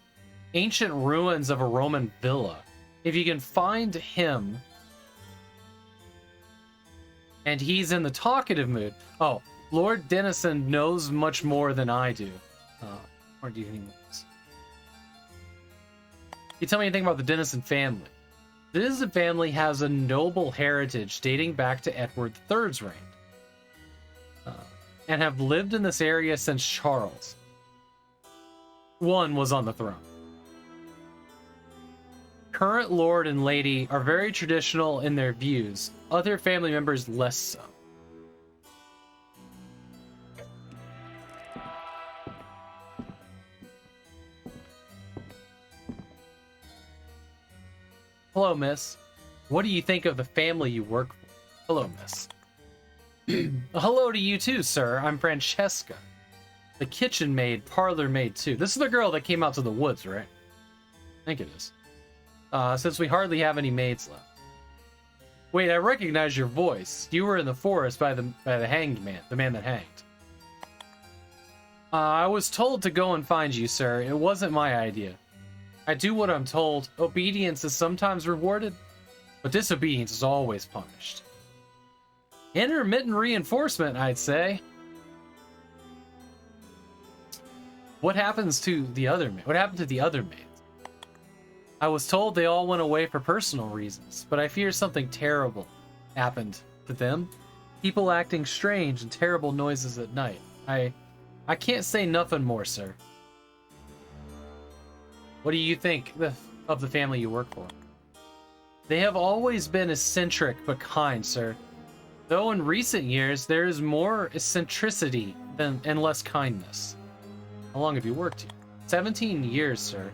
ancient ruins of a Roman villa. If you can find him, and he's in the talkative mood. Oh, Lord Dennison knows much more than I do. Or do you think this? Can you tell me anything about the Dennison family? The Dennison family has a noble heritage dating back to Edward III's reign. And have lived in this area since Charles I was on the throne. Current Lord and Lady are very traditional in their views, other family members less so. Hello, miss. What do you think of the family you work for? Hello, miss. Hello to you too, sir. I'm Francesca. The kitchen maid, parlor maid too. This is the girl that came out to the woods, right? I think it is. Since we hardly have any maids left. Wait, I recognize your voice. You were in the forest by the hanged man, the man that hanged. I was told to go and find you, sir. It wasn't my idea. I do what I'm told. Obedience is sometimes rewarded, but disobedience is always punished. Intermittent reinforcement, I'd say. What happens to the other maid? What happened to the other maids? I was told they all went away for personal reasons, but I fear something terrible happened to them. People acting strange and terrible noises at night. I can't say nothing more, sir. What do you think of the family you work for? They have always been eccentric but kind, sir. Though in recent years, there is more eccentricity and less kindness. How long have you worked here? 17 years, sir.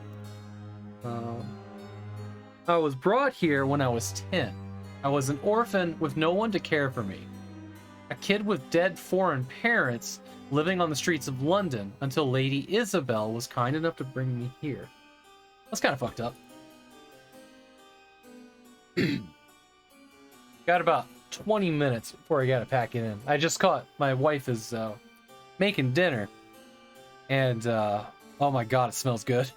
I was brought here when I was 10. I was an orphan with no one to care for me. A kid with dead foreign parents living on the streets of London until Lady Isabel was kind enough to bring me here. That's kind of fucked up. Got about 20 minutes before I gotta pack it in. I just caught my wife is making dinner, and oh my god, it smells good.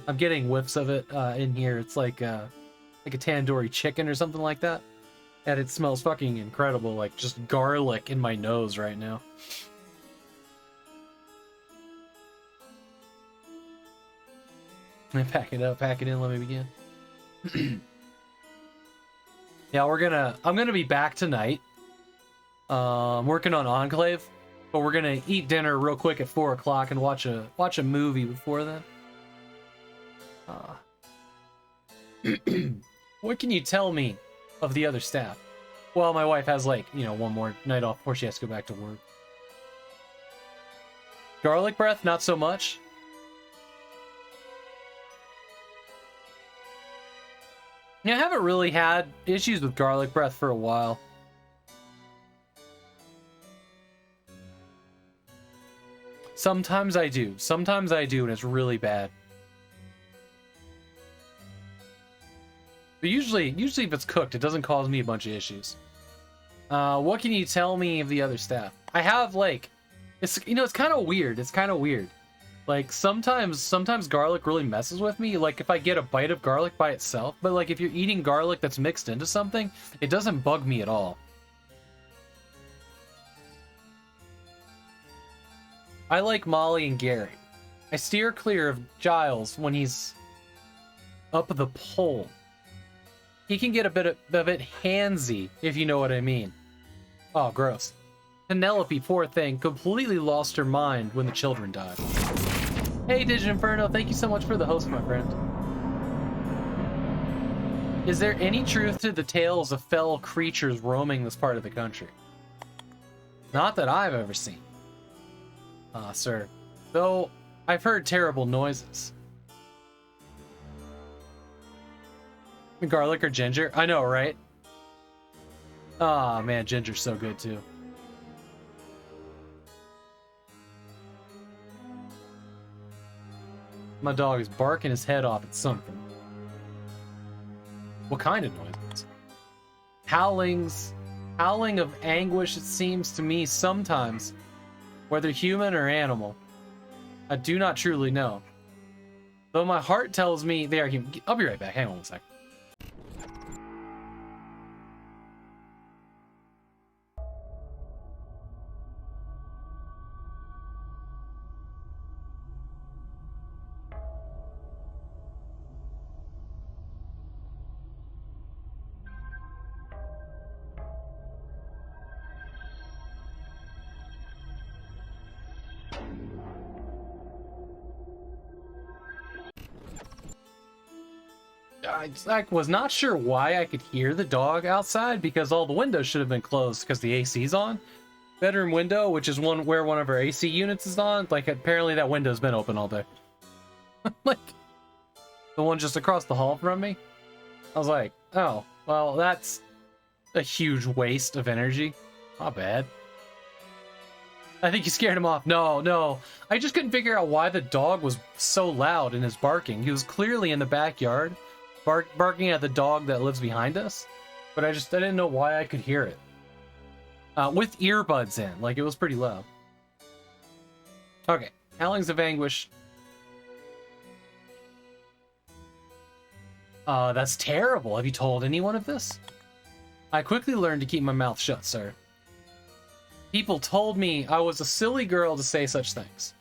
I'm getting whiffs of it in here. It's like a tandoori chicken or something like that, and it smells fucking incredible. Like just garlic in my nose right now. Let me pack it up, pack it in. Let me begin. Yeah, I'm gonna be back tonight. Working on Enclave, but we're gonna eat dinner real quick at 4 o'clock and watch a movie before then. What can you tell me of the other staff? Well, my wife has like, one more night off before she has to go back to work. Garlic breath, not so much. Yeah, I haven't really had issues with garlic breath for a while. Sometimes I do. Sometimes I do, and it's really bad. But usually if it's cooked, it doesn't cause me a bunch of issues. What can you tell me of the other staff? I have, like... It's kind of weird. It's kind of weird. Like, sometimes garlic really messes with me, like if I get a bite of garlic by itself, but like if you're eating garlic that's mixed into something, it doesn't bug me at all. I like Molly and Gary. I steer clear of Giles when he's up the pole. He can get a bit of it handsy, if you know what I mean. Oh, gross. Penelope, poor thing, completely lost her mind when the children died. Hey, Digit Inferno, thank you so much for the host, my friend. Is there any truth to the tales of fell creatures roaming this part of the country? Not that I've ever seen. Sir. Though, I've heard terrible noises. Garlic or ginger? I know, right? Ah, man, ginger's so good, too. My dog is barking his head off at something. What kind of noises? Howling of anguish, it seems to me sometimes, whether human or animal. I do not truly know. Though my heart tells me they are human. I'll be right back, hang on a second. I was not sure why I could hear the dog outside because all the windows should have been closed because the AC's on. Bedroom window, which is where one of our AC units is on, like apparently that window's been open all day. Like the one just across the hall from me. I was like, oh, well, that's a huge waste of energy. Not bad. I think you scared him off. No. I just couldn't figure out why the dog was so loud in his barking. He was clearly in the backyard. Barking at the dog that lives behind us, but I didn't know why I could hear it. With earbuds in, like it was pretty loud. Okay, howlings of anguish. That's terrible. Have you told anyone of this? I quickly learned to keep my mouth shut, sir. People told me I was a silly girl to say such things.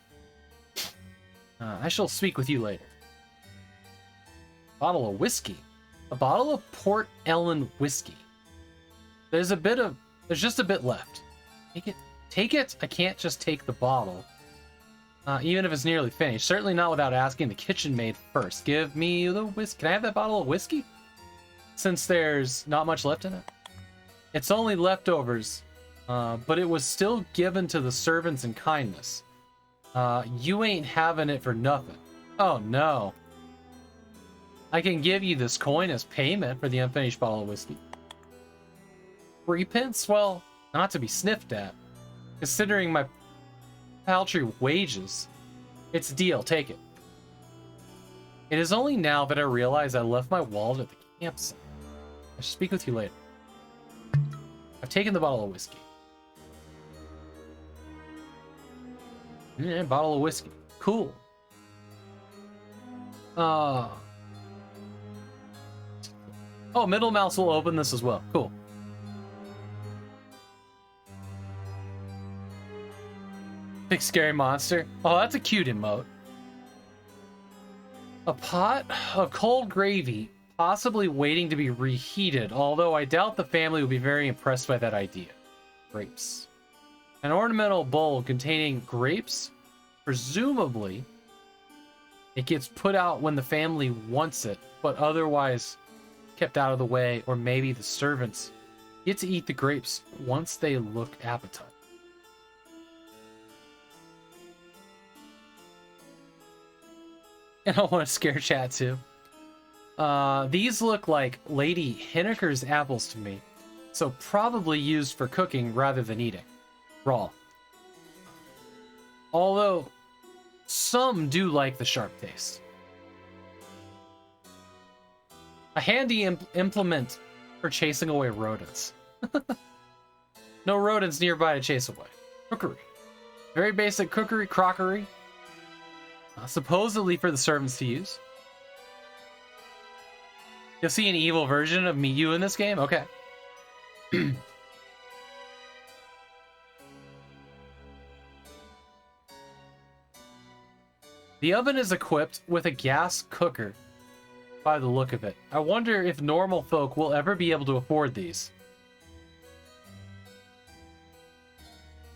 I shall speak with you later. Bottle of whiskey. A bottle of Port Ellen whiskey. There's just a bit left. Take it. I can't just take the bottle. Even if it's nearly finished. Certainly not without asking the kitchen maid first. Give me the whiskey. Can I have that bottle of whiskey? Since there's not much left in it. It's only leftovers, but it was still given to the servants in kindness. You ain't having it for nothing. Oh no. I can give you this coin as payment for the unfinished bottle of whiskey. 3p? Well, not to be sniffed at. Considering my paltry wages. It's a deal, take it. It is only now that I realize I left my wallet at the campsite. I shall speak with you later. I've taken the bottle of whiskey. Yeah, bottle of whiskey. Cool. Oh, Middle Mouse will open this as well. Cool. Big scary monster. Oh, that's a cute emote. A pot of cold gravy, possibly waiting to be reheated, although I doubt the family would be very impressed by that idea. Grapes. An ornamental bowl containing grapes. Presumably, it gets put out when the family wants it, but otherwise kept out of the way, or maybe the servants get to eat the grapes once they look appetizing. And I want to scare chat too. These look like Lady Henniker's apples to me, so probably used for cooking rather than eating. Raw. Although, some do like the sharp taste. A handy implement for chasing away rodents. No rodents nearby to chase away. Cookery. Very basic cookery, crockery. Supposedly for the servants to use. You'll see an evil version of you in this game? Okay. The oven is equipped with a gas cooker, by the look of it. I wonder if normal folk will ever be able to afford these.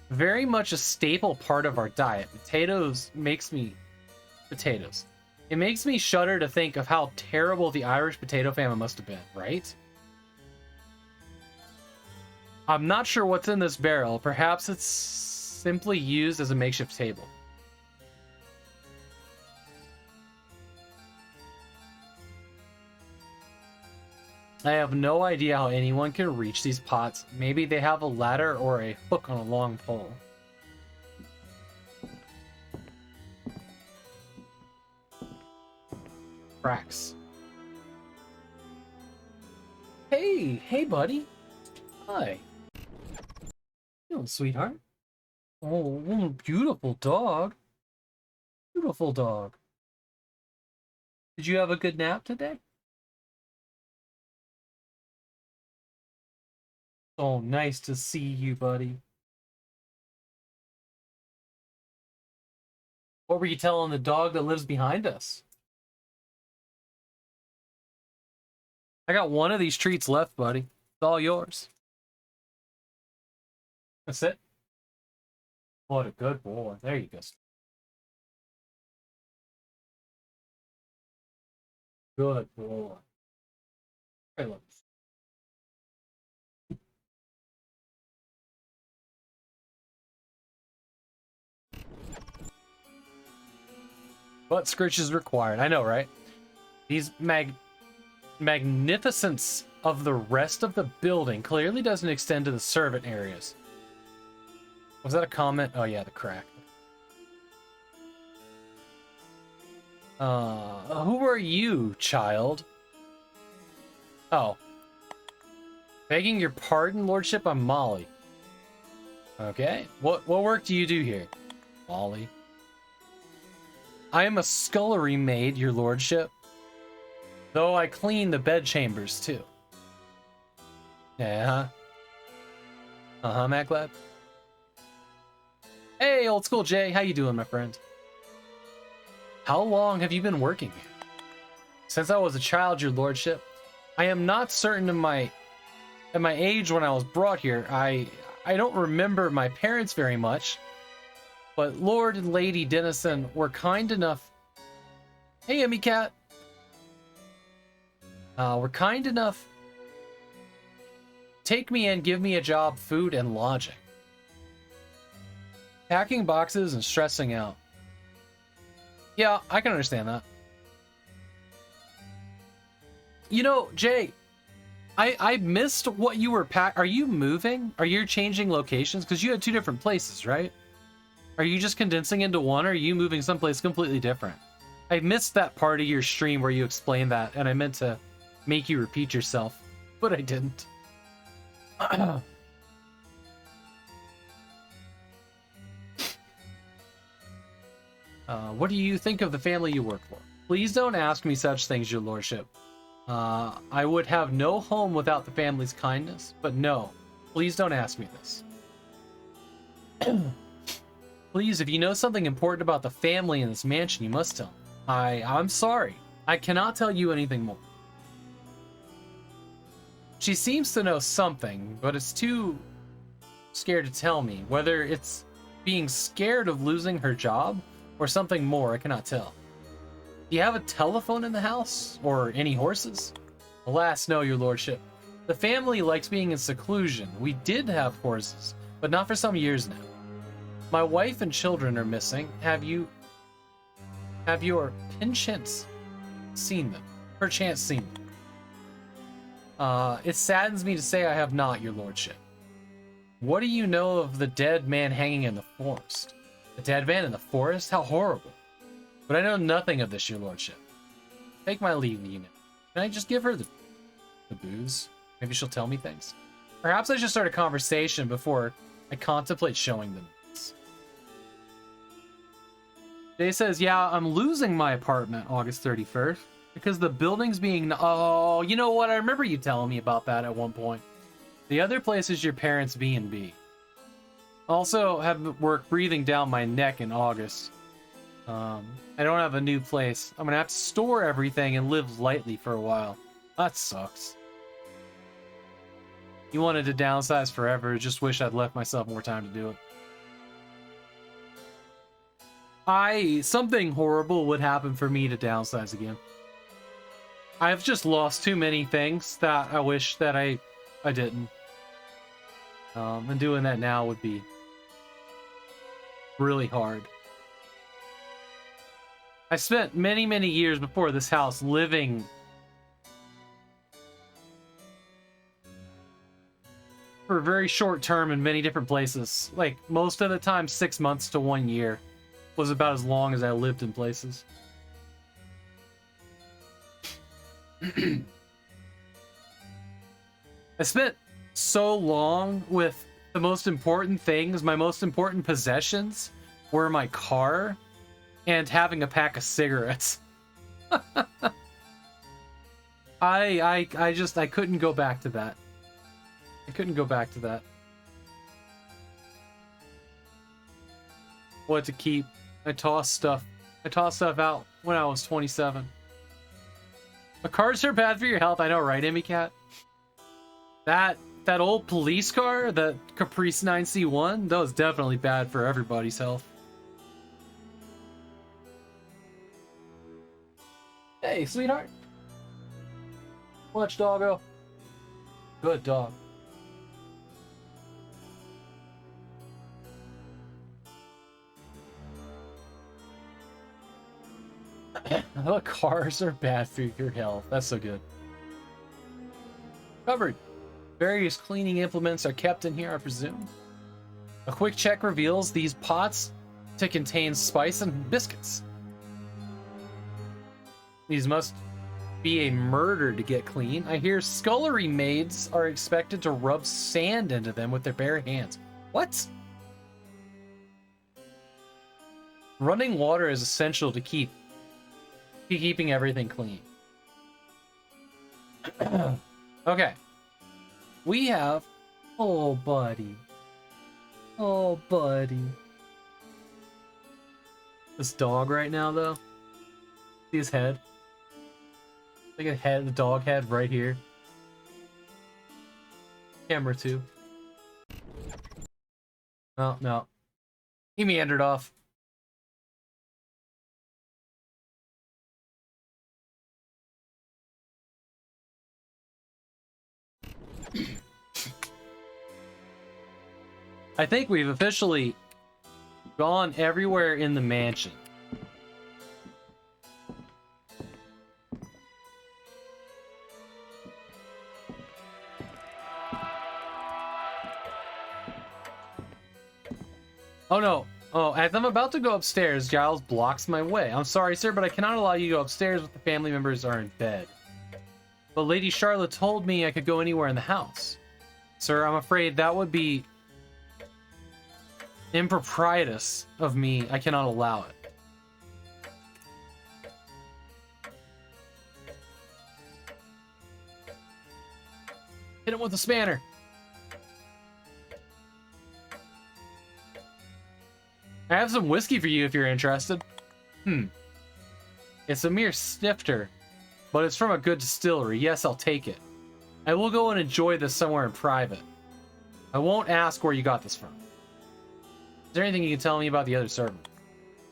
Very much a staple part of our diet. Potatoes. It makes me shudder to think of how terrible the Irish potato famine must have been, right? I'm not sure what's in this barrel. Perhaps it's simply used as a makeshift table. I have no idea how anyone can reach these pots. Maybe they have a ladder or a hook on a long pole. Cracks. Hey, buddy. Hi. Hello, sweetheart. Oh, beautiful dog. Beautiful dog. Did you have a good nap today? Oh, nice to see you, buddy. What were you telling the dog that lives behind us? I got one of these treats left, buddy. It's all yours. That's it? What a good boy. There you go. Good boy. Hey, look. Butt scritch is required. I know, right? These magnificence of the rest of the building clearly doesn't extend to the servant areas. Was that a comment? Oh yeah, the crack. Who are you, child? Oh. Begging your pardon, lordship, I'm Molly. Okay. What work do you do here? Molly. I am a scullery maid, your lordship. Though I clean the bedchambers, too. Yeah. Uh-huh, MacLab. Hey, old school Jay. How you doing, my friend? How long have you been working here? Since I was a child, your lordship. I am not certain of my age when I was brought here. I don't remember my parents very much. But Lord and Lady Dennison were kind enough... Hey, Emmy Cat! Were kind enough take me in, give me a job, food, and lodging. Packing boxes and stressing out. Yeah, I can understand that. You know, Jay, I missed what you were Are you moving? Are you changing locations? Because you had 2 different places, right? Are you just condensing into one, or are you moving someplace completely different? I missed that part of your stream where you explained that, and I meant to make you repeat yourself, but I didn't. What do you think of the family you work for? Please don't ask me such things, your lordship. I would have no home without the family's kindness, but no, please don't ask me this. Please, if you know something important about the family in this mansion, you must tell me. I'm sorry. I cannot tell you anything more. She seems to know something, but is too scared to tell me. Whether it's being scared of losing her job or something more, I cannot tell. Do you have a telephone in the house? Or any horses? Alas, no, your lordship. The family likes being in seclusion. We did have horses, but not for some years now. My wife and children are missing. Have your perchance seen them? Perchance seen them? It saddens me to say I have not, your lordship. What do you know of the dead man hanging in the forest? A dead man in the forest? How horrible. But I know nothing of this, your lordship. Take my leave, you know. Can I just give her the booze? Maybe she'll tell me things. Perhaps I should start a conversation before I contemplate showing them this. Jay says, yeah, I'm losing my apartment August 31st because the building's being... Oh, you know what? I remember you telling me about that at one point. The other place is your parents' B&B. Also have work breathing down my neck in August. I don't have a new place. I'm gonna have to store everything and live lightly for a while. That sucks. You wanted to downsize forever. Just wish I'd left myself more time to do it. Something horrible would happen for me to downsize again. I've just lost too many things that I wish that I didn't. And doing that now would be really hard. I spent many, many years before this house living for very short term in many different places. Like, most of the time, 6 months to 1 year was about as long as I lived in places. I spent so long with the most important things. My most important possessions were my car and having a pack of cigarettes. I couldn't go back to that. I couldn't go back to that. What to keep? I tossed stuff out when I was 27. The cars are bad for your health. I know, right, Emmy Cat? That old police car, the Caprice 9C1, that was definitely bad for everybody's health. Hey, sweetheart. Watch, doggo. Good dog. The cars are bad for your health. That's so good. Covered. Various cleaning implements are kept in here, I presume. A quick check reveals these pots to contain spice and biscuits. These must be a murder to get clean. I hear scullery maids are expected to rub sand into them with their bare hands. What? Running water is essential to keeping everything clean. Okay. We have... Oh, buddy. Oh, buddy. This dog right now, though. See his head? Like a head, the dog head right here. Camera 2. Oh, no. He meandered off. I think we've officially gone everywhere in the mansion. Oh no. Oh, as I'm about to go upstairs, Giles blocks my way. I'm sorry, sir, but I cannot allow you to go upstairs when the family members are in bed. But Lady Charlotte told me I could go anywhere in the house. Sir, I'm afraid that would be improprietous of me. I cannot allow it. Hit him with a spanner. I have some whiskey for you if you're interested. It's a mere snifter, but it's from a good distillery. Yes, I'll take it. I will go and enjoy this somewhere in private. I won't ask where you got this from. Is there anything you can tell me about the other servant?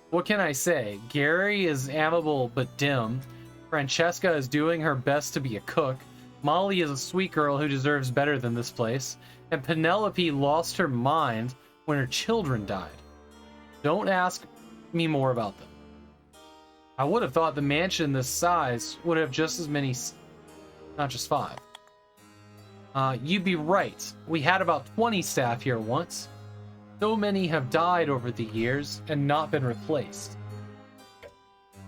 What can I say? Gary is amiable but dim. Francesca is doing her best to be a cook. Molly is a sweet girl who deserves better than this place. And Penelope lost her mind when her children died. Don't ask me more about them. I would have thought the mansion this size would have just as many, not just 5. You'd be right. We had about 20 staff here once. So many have died over the years and not been replaced.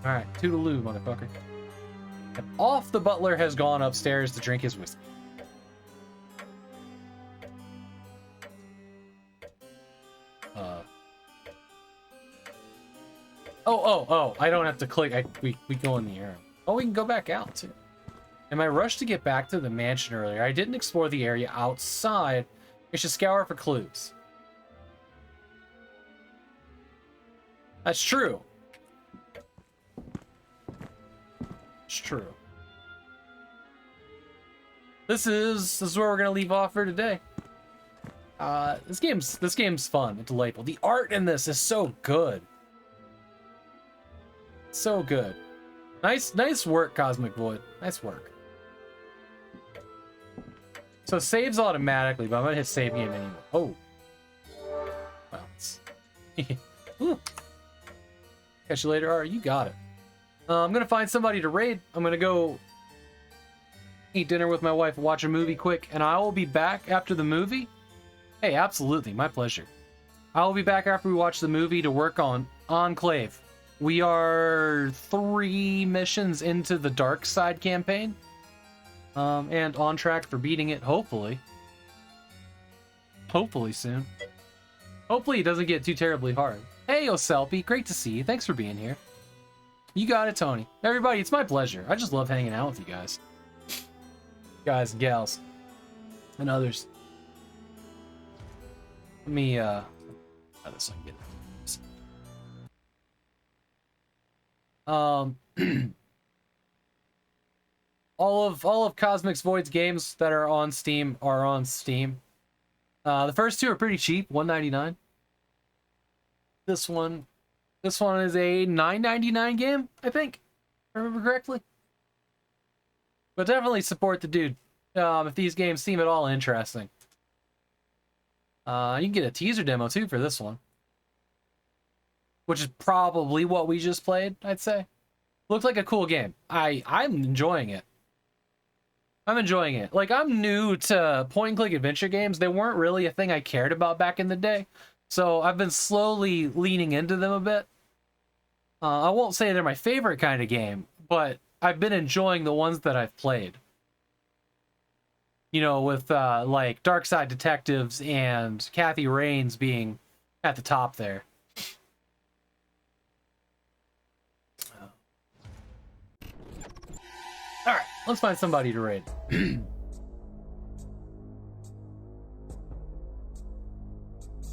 Alright, toodaloo, motherfucker. And off the butler has gone upstairs to drink his whiskey. Oh, I don't have to click. We go in the air. Oh, we can go back out, too. In my rush to get back to the mansion earlier, I didn't explore the area outside. I should scour for clues. That's true. It's true. This is where we're gonna leave off for today. This game's fun and delightful. The art in this is so good. So good. Nice work, Cosmic Void. Nice work. So saves automatically, but I'm gonna hit save game anyway. Oh. Well, it's... Ooh. Catch you later. Alright, you got it. I'm gonna find somebody to raid. I'm gonna go eat dinner with my wife, watch a movie quick, and I will be back after the movie. Hey, absolutely, my pleasure. I will be back after we watch the movie to work on Enclave. We are 3 missions into the Dark Side campaign. And on track for beating it, hopefully. Hopefully soon. Hopefully it doesn't get too terribly hard. Hey, Oselpy, great to see you. Thanks for being here. You got it, Tony. Everybody, it's my pleasure. I just love hanging out with you guys. Guys and gals. And others. Let me, how this I can get this. all of Cosmic Void's games that are on Steam are on Steam. The first 2 are pretty cheap, $1.99. This one is a $9.99 game, I think, if I remember correctly. But definitely support the dude if these games seem at all interesting. You can get a teaser demo too for this one, which is probably what we just played, I'd say. Looked like a cool game. I'm enjoying it. I'm enjoying it. Like, I'm new to point-and-click adventure games. They weren't really a thing I cared about back in the day. So I've been slowly leaning into them a bit. I won't say they're my favorite kind of game, but I've been enjoying the ones that I've played. You know, with like Dark Side Detectives and Kathy Rains being at the top there. All right, let's find somebody to raid.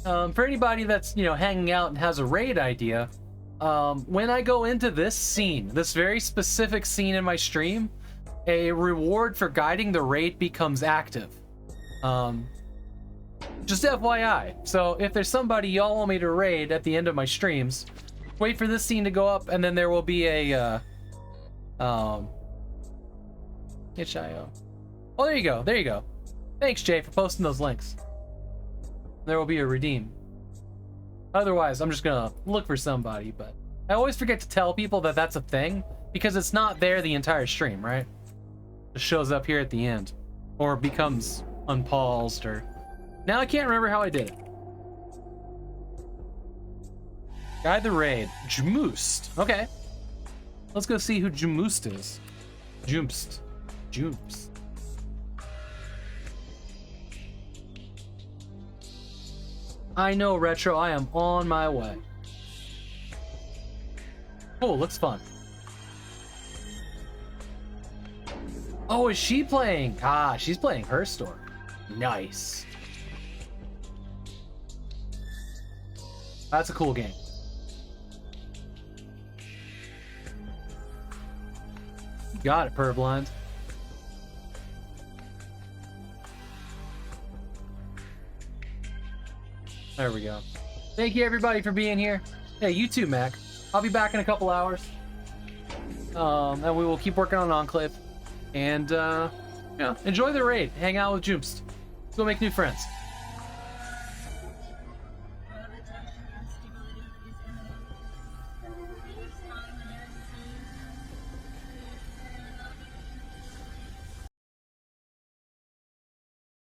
For anybody that's, you know, hanging out and has a raid idea, when I go into this scene, this very specific scene in my stream, a reward for guiding the raid becomes active. Just FYI. So if there's somebody y'all want me to raid at the end of my streams, wait for this scene to go up, and then there will be a itch.io. Oh, there you go. There you go. Thanks, Jay, for posting those links. there will be a redeem. Otherwise, I'm just gonna look for somebody, but I always forget to tell people that that's a thing because it's not there the entire stream, right? It shows up here at the end or becomes unpaused or... Now I can't remember how I did it. Guide the raid. Jmoost. Okay. Let's go see who Jmoost is. Jumst. I know, Retro. I am on my way. Oh, looks fun. Oh, is she playing? Ah, she's playing her store. Nice. That's a cool game. Got it, Purblind. There we go. Thank you, everybody, for being here. Hey, you too, Mac. I'll be back in a couple hours. And we will keep working on Enclave. And, enjoy the raid. Hang out with Jumps. Let's go make new friends.